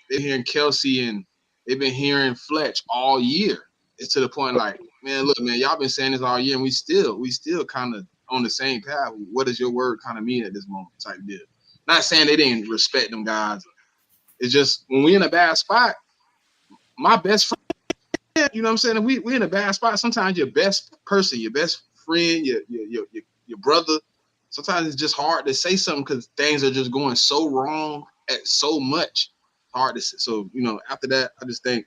hearing Kelsey and they've been hearing Fletch all year. It's to the point like, man, look, man, y'all been saying this all year, and we still kind of on the same path. What does your word kind of mean at this moment? Type deal. Not saying they didn't respect them guys. It's just when we in a bad spot, my best friend, you know what I'm saying? If we in a bad spot, sometimes your best person, your best friend, your brother, sometimes it's just hard to say something because things are just going so wrong at so much. Hard to say. So, you know, after that, I just think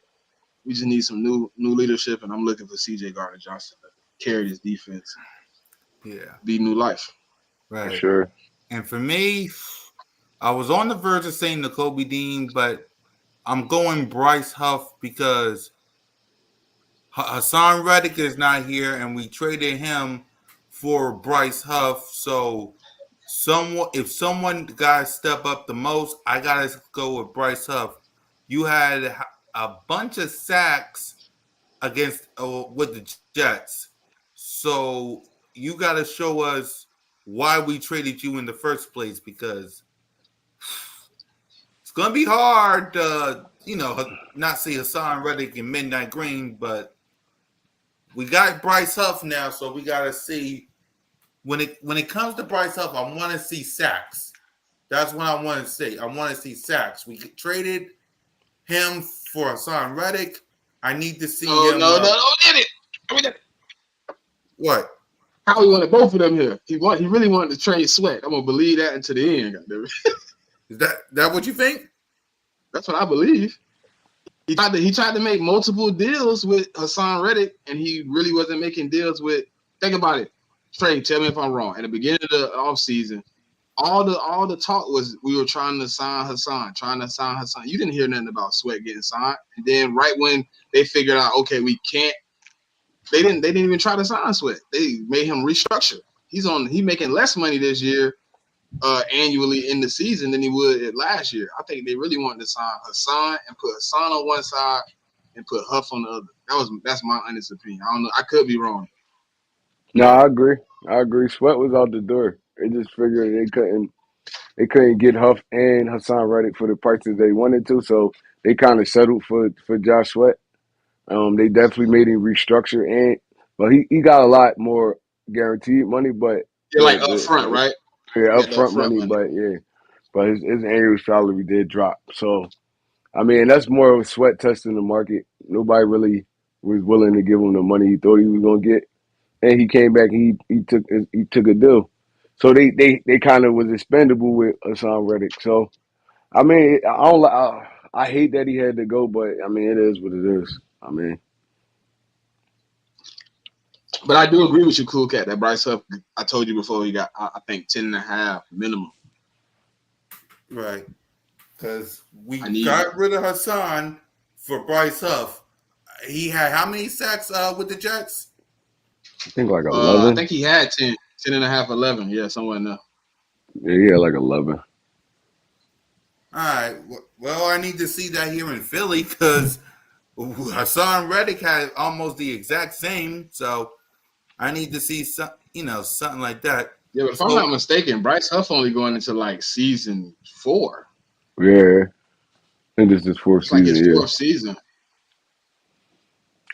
we just need some new leadership, and I'm looking for CJ Gardner-Johnson to carry this defense. Yeah. Be new life. Right. For sure. And for me, I was on the verge of saying Nakobe Dean, but I'm going Bryce Huff because Hassan Reddick is not here, and we traded him for Bryce Huff. So if someone guys step up the most, I gotta go with Bryce Huff. You had a bunch of sacks against with the Jets, so you gotta show us why we traded you in the first place, because it's gonna be hard to, you know, not see Hassan Reddick and Midnight Green, but we got Bryce Huff now, so we gotta see when it comes to Bryce Huff. I want to see sacks. That's what I want to see. I want to see sacks. We traded him for Hassan Reddick. I need to see him. No, we did it. What? How he wanted both of them here. He really wanted to trade Sweat. I'm gonna believe that until the end. Is that what you think? That's what I believe. He tried to make multiple deals with Hassan Reddick, and he really wasn't making deals with. Think about it, Trey. Tell me if I'm wrong. At the beginning of the offseason, all the talk was we were trying to sign Hassan. You didn't hear nothing about Sweat getting signed. And then right when they figured out, okay, we can't. They didn't even try to sign Sweat. They made him restructure. He making less money this year. Annually in the season than he would last year. I think they really wanted to sign Hassan and put Hassan on one side and put Huff on the other. That's my honest opinion. I don't know. I could be wrong. No, I agree. Sweat was out the door. They just figured they couldn't get Huff and Hassan Reddick for the prices they wanted to, so they kind of settled for Josh Sweat. They definitely made him restructure, but he got a lot more guaranteed money, but like up front, right? Yeah, upfront money, but his annual salary did drop. So, I mean, that's more of a Sweat test in the market. Nobody really was willing to give him the money he thought he was going to get, and he came back. He took a deal. So they kind of was expendable with Hassan Reddick. So, I mean, I hate that he had to go, but I mean, it is what it is. I mean. But I do agree with you, Cool Cat, that Bryce Huff, I told you before, he got, I think, 10.5 minimum. Right. Because we got rid of Hassan for Bryce Huff. He had how many sacks with the Jets? I think like 11. I think he had 10.5, 11. Yeah, somewhere in there. Yeah, he had like 11. All right. Well, I need to see that here in Philly because Hassan Reddick had almost the exact same. So I need to see something like that. Yeah, but if I'm not mistaken, Bryce Huff only going into like season 4. Yeah, I think this is his fourth season. Like his fourth season.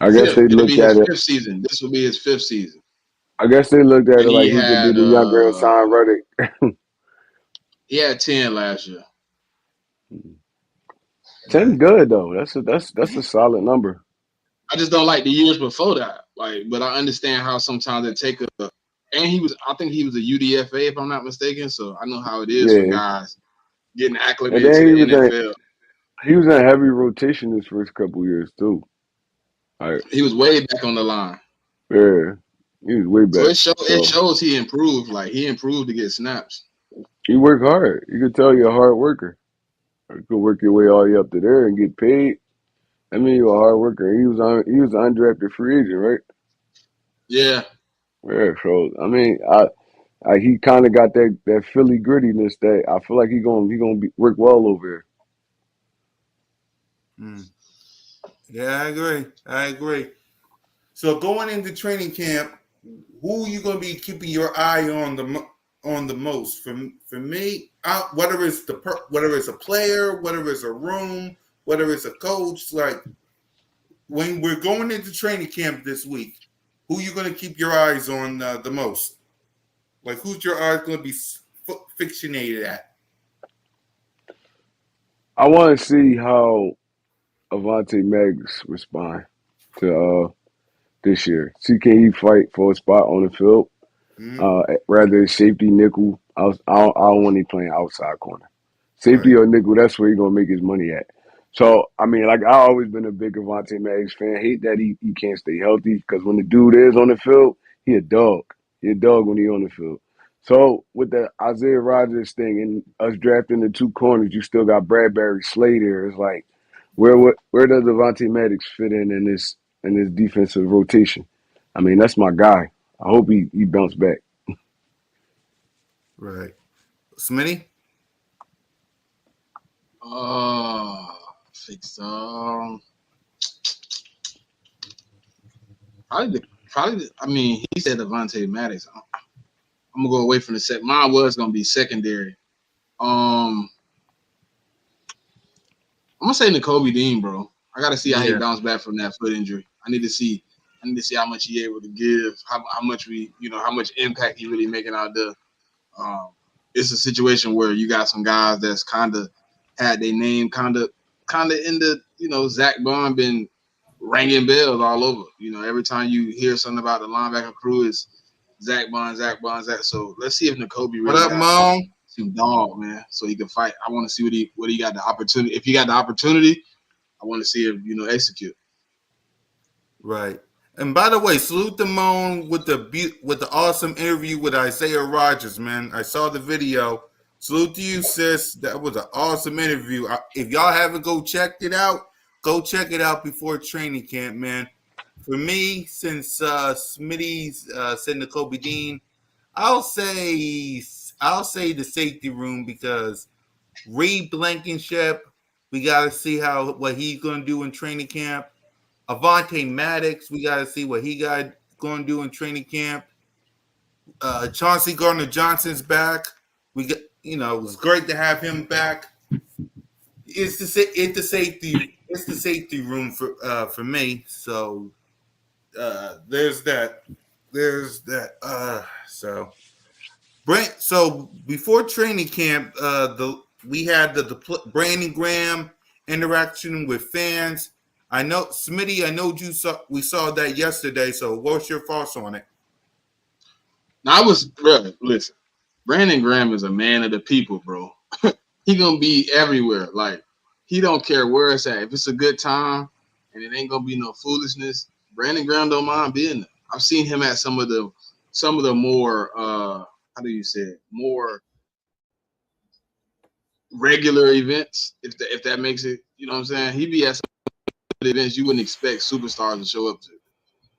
I guess they looked at it. Fifth season. This will be his 5th season. I guess they looked at it like he could be the younger Hassan Reddick. He had 10 last year. 10 good though. That's a solid number. I just don't like the years before that. But I understand how sometimes it take I think he was a UDFA if I'm not mistaken. So I know how it is for guys getting acclimated to the NFL. He was in a heavy rotation his first couple years too. He was way back on the line. Yeah. He was way So back. it shows he improved. Like he improved to get snaps. He worked hard. You could tell you're a hard worker. You could work your way all the way up to there and get paid. I mean, you're a hard worker. He was an undrafted free agent, right? Yeah. Yeah. So I mean, he kind of got that Philly grittiness that I feel like he gonna work well over Mm. Yeah, I agree. So going into training camp, who are you going to be keeping your eye on the most? For me, whether it's whether it's a player, whether it's a room, whether it's a coach, like when we're going into training camp this week, who are you going to keep your eyes on the most? Like who's your eyes going to be fixated at? I want to see how Avante Maddox respond to this year. See, can he fight for a spot on the field? Rather safety nickel. I don't want him playing outside corner. Safety or nickel, that's where he's gonna make his money at. So I mean, like I always been a big Avante Maddox fan. Hate that he can't stay healthy because when the dude is on the field, he a dog. He a dog when he on the field. So with the Isaiah Rodgers thing and us drafting the two corners, you still got Bradbury Slater. It's like where does Avante Maddox fit in this defensive rotation? I mean, that's my guy. I hope he bounced back. Right. Smitty? Fix probably. I mean, he said Avante Maddox. I'm gonna go away from the set. Mine was gonna be secondary. I'm gonna say N'Kobe Dean, bro. I gotta see how he bounced back from that foot injury. I need to see how much he able to give, how much how much impact he really making out there. It's a situation where you got some guys that's kind of had their name kind of in the Zach Bond been ringing bells all over. Every time you hear something about the linebacker crew, is Zach Bond. So let's see if N'Kobe really got some dog, man, so he can fight. I want to see what he got the opportunity. If he got the opportunity, I want to see him, execute. Right. And by the way, salute to Moan with the awesome interview with Isaiah Rodgers, man. I saw the video. Salute to you, sis. That was an awesome interview. If y'all haven't go check it out before training camp, man. For me, since Smitty's said N'Kobe Dean, I'll say the safety room because Reed Blankenship, we got to see what he's going to do in training camp. Avante Maddox, we got to see what he got going to do in training camp. Chauncey Gardner-Johnson's back. We got, it was great to have him back. It's the safety room for me. So there's that. So Brent. So before training camp, we had the Brandon Graham interaction with fans. I know, Smitty, we saw that yesterday. So what's your thoughts on it? Now, listen, Brandon Graham is a man of the people, bro. He going to be everywhere. Like, he don't care where it's at. If it's a good time and it ain't going to be no foolishness, Brandon Graham don't mind being there. I've seen him at some of the more, how do you say it, more regular events, if that makes it, you know what I'm saying? He be at some events you wouldn't expect superstars to show up to.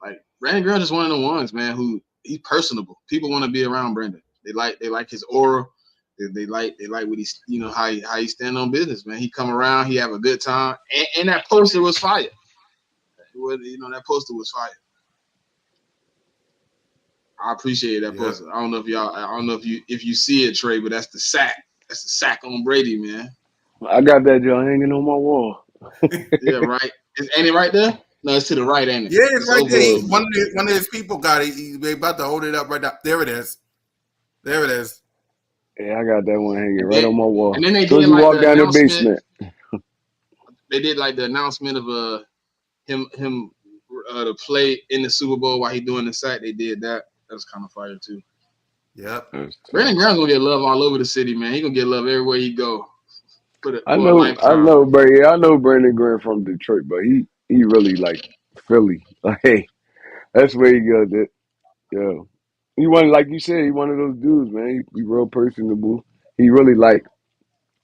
Like Brandon Graham is one of the ones, man, who he's personable. People want to be around Brandon. They like his aura. They like what he's, how he stand on business, man. He come around, he have a good time, and that poster was fire. That poster was fire. I appreciate that poster. I don't know if you see it, Trey, but that's the sack. That's the sack on Brady, man. I got that Joe hanging on my wall. Yeah, right. Ain't it right there? No, it's to the right, ain't it? Yeah, it's right there. One of his people got it. They're about to hold it up right now. There it is. Yeah, I got that one hanging right on my wall. And then they so did you like walk the down the basement. They did like the announcement of him to play in the Super Bowl while he doing the sack. They did that. That was kind of fire too. Yep. Brandon Graham's gonna get love all over the city, man. He gonna get love everywhere he go. I know Brandon Graham from Detroit, but he really like Philly. Like, hey, that's where he goes. Yeah. He one like you said, he one of those dudes, man. He real personable. He really like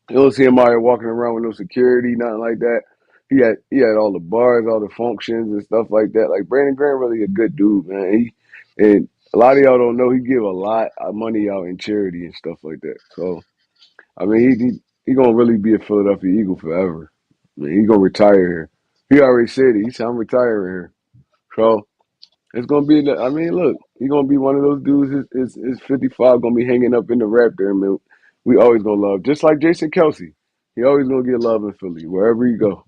you don't see him out here walking around with no security, nothing like that. He had all the bars, all the functions and stuff like that. Like Brandon Graham really a good dude, man. And a lot of y'all don't know he give a lot of money out in charity and stuff like that. So I mean he gonna really be a Philadelphia Eagle forever. I mean, he gonna retire here. He already said it. He said I'm retiring here. So it's gonna be. I mean, look, he's gonna be one of those dudes. His 55 gonna be hanging up in the Raptor, and man, we always gonna love. Just like Jason Kelsey, he always gonna get love in Philly wherever he go.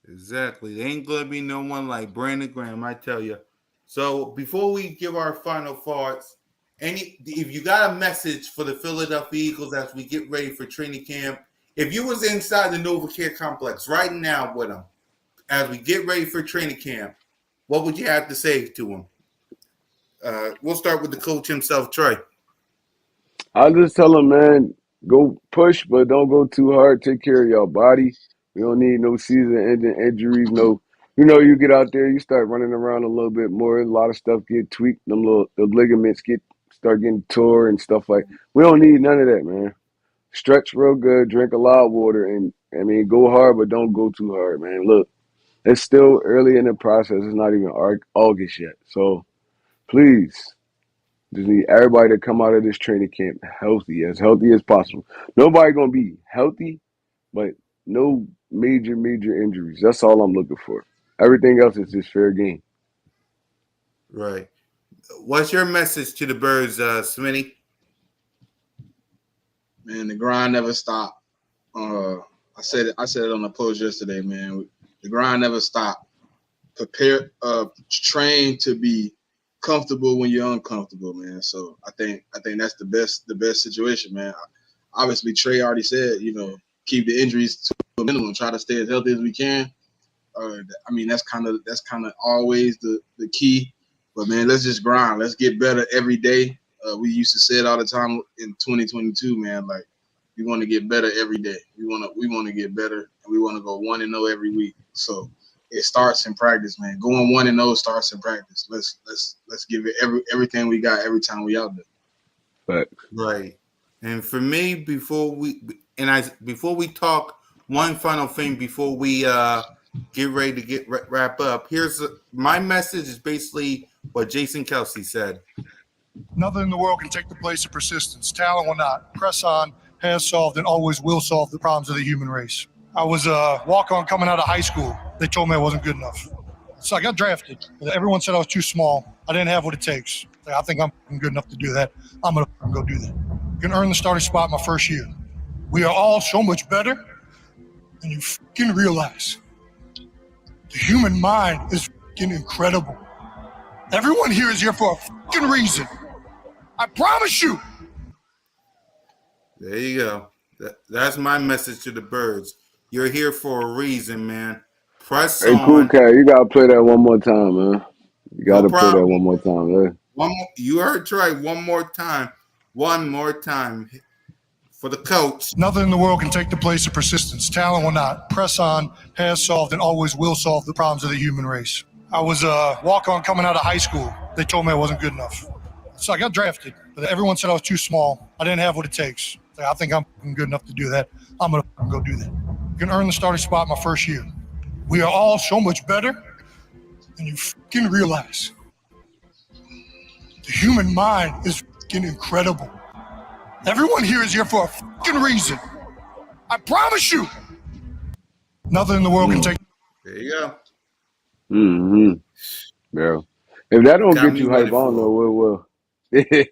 Exactly. There ain't gonna be no one like Brandon Graham, I tell you. So before we give our final thoughts, if you got a message for the Philadelphia Eagles as we get ready for training camp, if you was inside the NovaCare complex right now with them, as we get ready for training camp, what would you have to say to them? We'll start with the coach himself, Trey. I just tell him, man, go push, but don't go too hard. Take care of your body. We don't need no season-ending injuries. No, you get out there, you start running around a little bit more. A lot of stuff get tweaked. The ligaments start getting tore and stuff like. We don't need none of that, man. Stretch real good, drink a lot of water, and I mean, go hard, but don't go too hard, man. Look, it's still early in the process. It's not even August yet, so please. Just need everybody to come out of this training camp healthy as possible. Nobody gonna be healthy, but no major injuries. That's all I'm looking for. Everything else is just fair game. Right. What's your message to the birds, Smitty? Man, the grind never stop. I said it on the post yesterday, man. The grind never stop. Prepare, train to be comfortable when you're uncomfortable, man. So I think that's the best situation, man. Obviously, Trey already said, keep the injuries to a minimum, try to stay as healthy as we can. I mean, that's kind of always the key. But man, let's just grind. Let's get better every day. We used to say it all the time in 2022, man. Like we want to get better every day. We want to get better, and we want to go 1-0 every week. So it starts in practice, man. Going 1-0 starts in practice. Let's give it everything we got every time we out there. Right. And for me, before we talk, one final thing before we get ready to wrap up. Here's my message is basically what Jason Kelsey said. Nothing in the world can take the place of persistence. Talent will not. Press on has solved and always will solve the problems of the human race. I was a walk-on coming out of high school. They told me I wasn't good enough. So I got drafted. Everyone said I was too small. I didn't have what it takes. I think I'm good enough to do that. I'm going to go do that. I'm going to earn the starting spot my first year. We are all so much better than you fucking realize. The human mind is fucking incredible. Everyone here is here for a fucking reason. I promise you. There you go. That's my message to the birds. You're here for a reason, man. Press on. Hey, Cool Cat, you gotta play that one more time, man. You gotta play that one more time, man. You heard Trey. One more time. One more time for the coach. Nothing in the world can take the place of persistence. Talent will not. Press on has solved and always will solve the problems of the human race. I was a walk-on coming out of high school. They told me I wasn't good enough. So I got drafted. Everyone said I was too small. I didn't have what it takes. I think I'm good enough to do that. I'm going to go do that. I'm going to earn the starting spot my first year. We are all so much better than you fucking realize. The human mind is fucking incredible. Everyone here is here for a fucking reason. I promise you. Nothing in the world can take. There you go. Yeah. If that don't get you hype, I don't know what will. That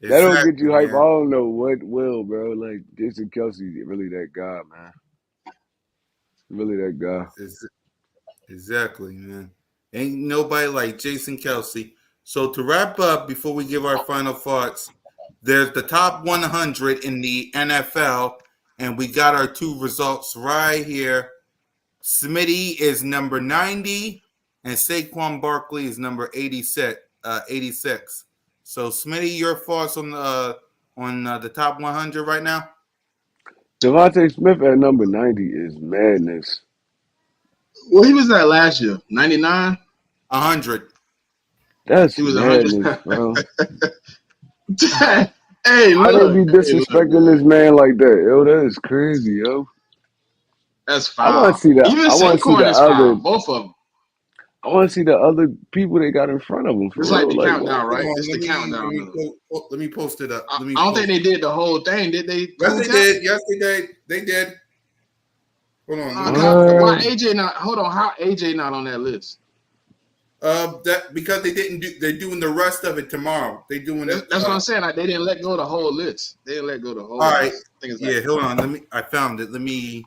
don't get you hype, I don't know what will, bro. Like Jason Kelsey, really that guy, man. Really that guy. Exactly, man. Ain't nobody like Jason Kelsey. So to wrap up, before we give our final thoughts, there's the top 100 in the NFL, and we got our two results right here. Smitty is number 90, and Saquon Barkley is number 86. So, Smitty, your thoughts on the top 100 right now? Devontae Smith at number 90 is madness. Well, he was at last year, 99? 100. That's He was 100. madness, bro. Hey, Why they look. be disrespecting this man like that? Yo, that is crazy, yo. That's I want foul. to see the. Even I want to see Saquon the is other. foul. Both of them. I want to see the other people they got in front of him for It's like real. the Like, what? countdown, Hold right? on, It's the countdown. let me post it up. I don't think they did the whole thing. Did they? Yes, they did. Yes, they did. They did. Hold on. Why What? AJ not? Hold on. How AJ not on that list? That because they didn't do. They're doing the rest of it tomorrow. They doing it. That's what I'm saying. Like, they didn't let go of the whole list. They didn't let go of the whole All right. list. I think it's Yeah. Hold on. I found it. Let me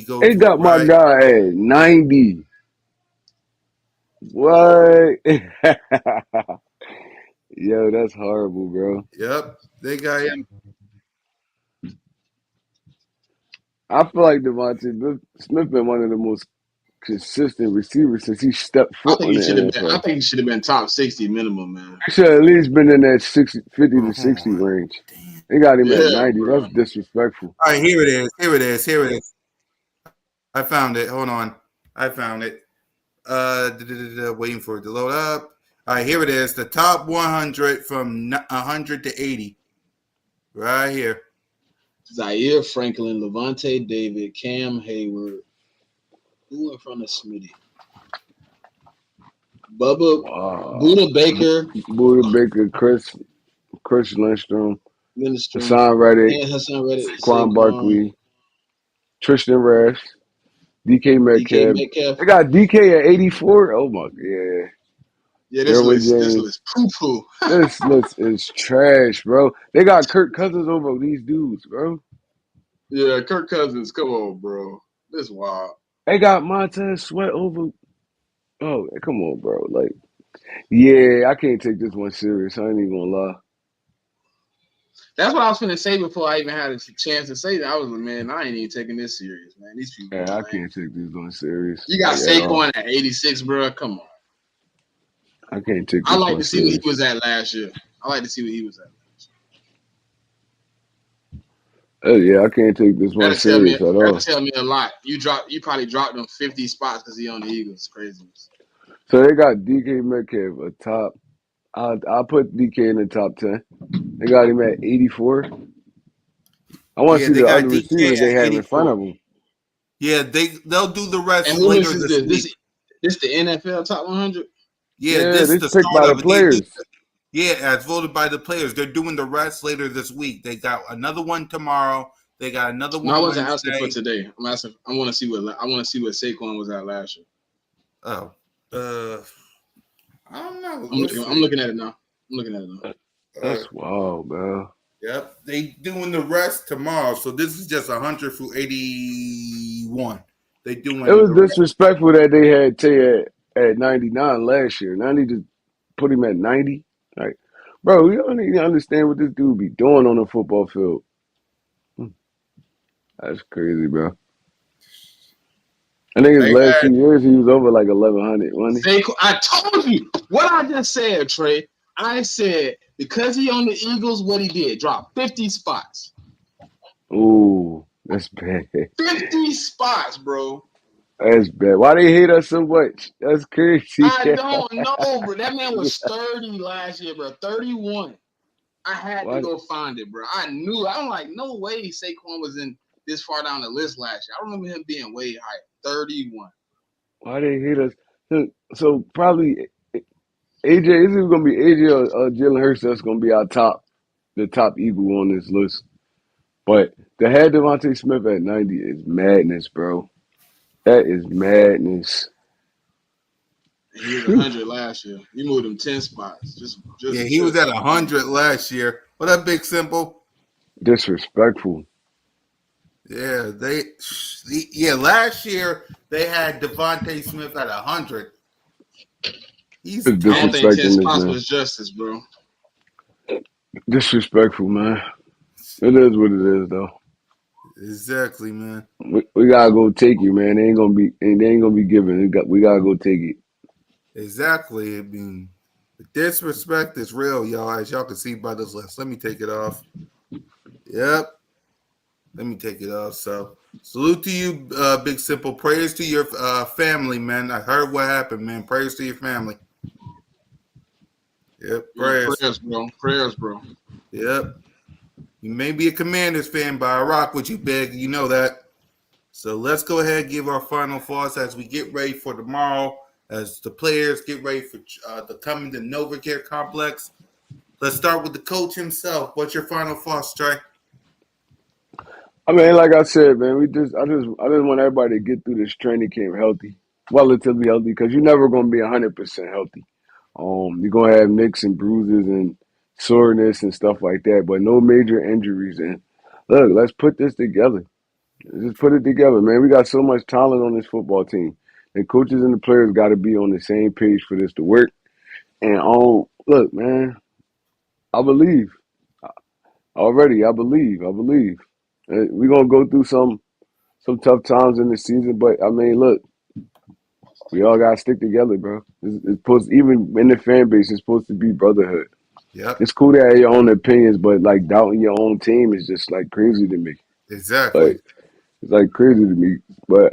go They to got it. my Right. guy at 90. What? Yo, that's horrible, bro. Yep. They got him. I feel like Devontae Smith been one of the most consistent receivers since he stepped I foot think on he the should have been. I NFL. think he should have been top 60 minimum, man. He should at least been in that 50 Oh, to hold 60 on. range. They got him at Yeah, 90. bro. That's disrespectful. All right. Here it is. Here it is. Here it is. I found it. Hold on. I found it. Waiting for it to load up. All right. Here it is. The top 100 from 100 to 80. Right here. Zaire Franklin, Levante David, Cam Hayward. Who in front of Smitty? Bubba, Wow. Buda Baker, Buda Baker, Chris Lindstrom, Lindstrom, Hassan Reddick, Hassan Reddick, Saquon Saquon, Barkley, Tristan Rash, DK DK Metcalf. Metcalf. They got DK at 84. Oh my, yeah. Yeah, this Derwin list James. poo poo. This list is trash, bro. They got Kirk Cousins over these dudes, bro. Yeah, Kirk Cousins. Come on, bro. This is wild. They got Montez Sweat over. Oh, come on, bro. Like, yeah, I can't take this one serious. I ain't even gonna lie. That's what I was finna say before I even had a chance to say that. I was like, man, I ain't even taking this serious, man. These people. Yeah, I Man. can't take this one serious. You got Like, at all. Saquon at 86, bro. Come on. I can't take I this like one to see what serious. he was at last year. I like to see what he was at. Yeah, I can't take this one serious at all. That'll tell me a lot. You probably dropped him 50 spots because he on the Eagles. Craziness. So they got DK Metcalf a top. I'll put DK in the top 10. They got him at 84. I want to Yeah, see they the got other DK receivers they at have in front 84. of him. Yeah, they'll do the And rest who later list is this this? week. This the NFL top 100? Yeah, Yeah, this is this the picked start by the of it. players. Yeah, as voted by the players. They're doing the rest later this week. They got another one tomorrow. They got another one No, I wasn't asking for Wednesday. today. I'm asking. I want to see what Saquon was at last year. Oh, I don't know. I'm looking at it now. That's wild, man. Yep, they doing the rest tomorrow. So this is just 100 through 81. They doing. It was disrespectful that they had Tay at 99 last year. Now they just put him at 90. Like, bro, you don't even understand what this dude be doing on the football field. That's crazy, bro. I think his last 2 years he was over like 1,100, wasn't he? I told you what I just said, Trey. I said because he on the Eagles, what he did, drop 50 spots. Ooh, that's bad. 50 spots, bro. That's bad. Why they hate us so much? That's crazy. I don't know, bro. That man was 30 last year, bro. 31. I had to go find it, bro. I knew. I'm like, no way Saquon was in this far down the list last year. I remember him being way high. 31. Why they hate us? So probably AJ, is it going to be AJ or Jalen Hurts that's going to be the top Eagle on this list? But to have Devontae Smith at 90 is madness, bro. That is madness. He was 100 last year. You moved him 10 spots. Yeah, he was at 100 last year. What up, Big Simple? Disrespectful. Yeah, last year they had Devontae Smith at 100. I don't think 10 spots was justice, bro. Disrespectful, man. It is what it is, though. Exactly, man. We gotta go take it, man. They ain't gonna be given. We gotta go take it. Exactly. I mean, the disrespect is real, y'all. As y'all can see by this list. Let me take it off. Yep. Let me take it off. So, salute to you, Big Simple. Prayers to your family, man. I heard what happened, man. Prayers to your family. Yep. Prayers, bro. Prayers, bro. Yep. You may be a Commanders fan, but I rock with you, Big. You know that. So let's go ahead and give our final thoughts as we get ready for tomorrow, as the players get ready for the coming to NovaCare Complex. Let's start with the coach himself. What's your final thoughts, Trey? I mean, like I said, man, I just want everybody to get through this training camp healthy, relatively healthy, because you're never going to be 100% healthy. You're going to have nicks and bruises and soreness and stuff like that, but no major injuries. And look, let's put this together. Just put it together, man. We got so much talent on this football team. The coaches and the players got to be on the same page for this to work. And look, man, I believe. Already, I believe. We're gonna go through some tough times in the season, but I mean, look, we all gotta stick together, bro. It's supposed, even in the fan base, it's supposed to be brotherhood. Yep. It's cool to have your own opinions, but like doubting your own team is just like crazy to me. Exactly. It's like crazy to me. But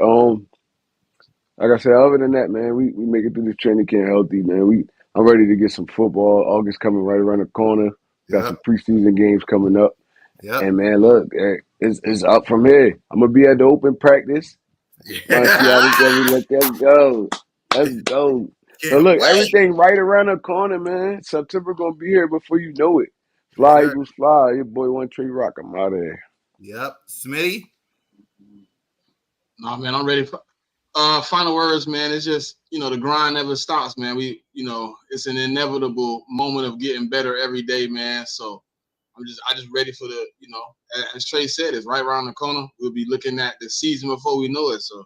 like I said, other than that, man, we make it through this training camp healthy, man. I'm ready to get some football. August coming right around the corner. Got some preseason games coming up. Yep. And man, look, it's up from here. I'm gonna be at the open practice. Want to see how this every look? Let's go. Let's go. So look, everything right around the corner, man. September gonna be here before you know it. Fly, Eagles, fly. Your boy One Tree Rock. I'm out of here. Yep. Smitty? Nah, man, I'm ready for final words, man. It's just, the grind never stops, man. It's an inevitable moment of getting better every day, man. So I just ready for the, as Trey said, it's right around the corner. We'll be looking at the season before we know it. So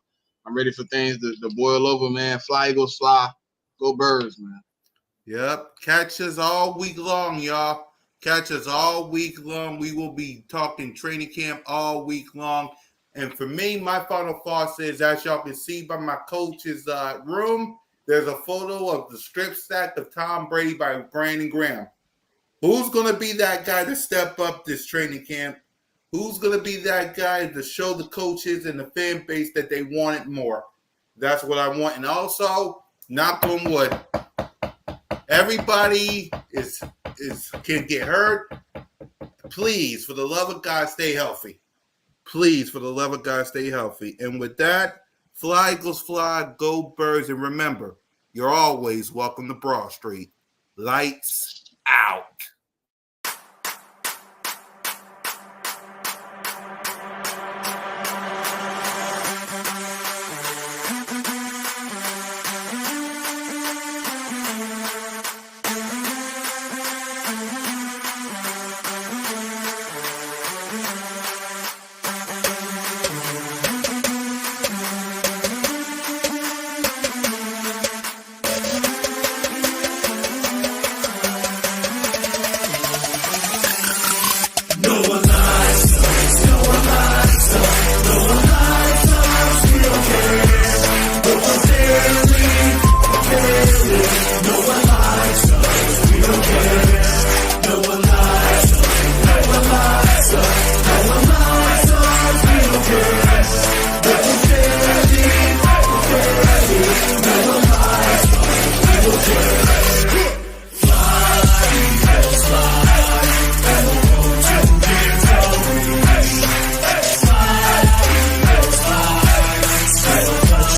I'm ready for things to boil over, man. Fly, Eagles, fly. Go Birds, man. Yep. Catch us all week long, y'all. Catch us all week long. We will be talking training camp all week long. And for me, my final thoughts is, as y'all can see by my coach's room, there's a photo of the strip sack of Tom Brady by Brandon Graham. Who's going to be that guy to step up this training camp? Who's going to be that guy to show the coaches and the fan base that they want it more? That's what I want. And also, knock on wood, everybody can get hurt. Please, for the love of God, stay healthy. Please, for the love of God, stay healthy. And with that, fly, Eagles, fly, go Birds. And remember, you're always welcome to Broad Street. Lights out.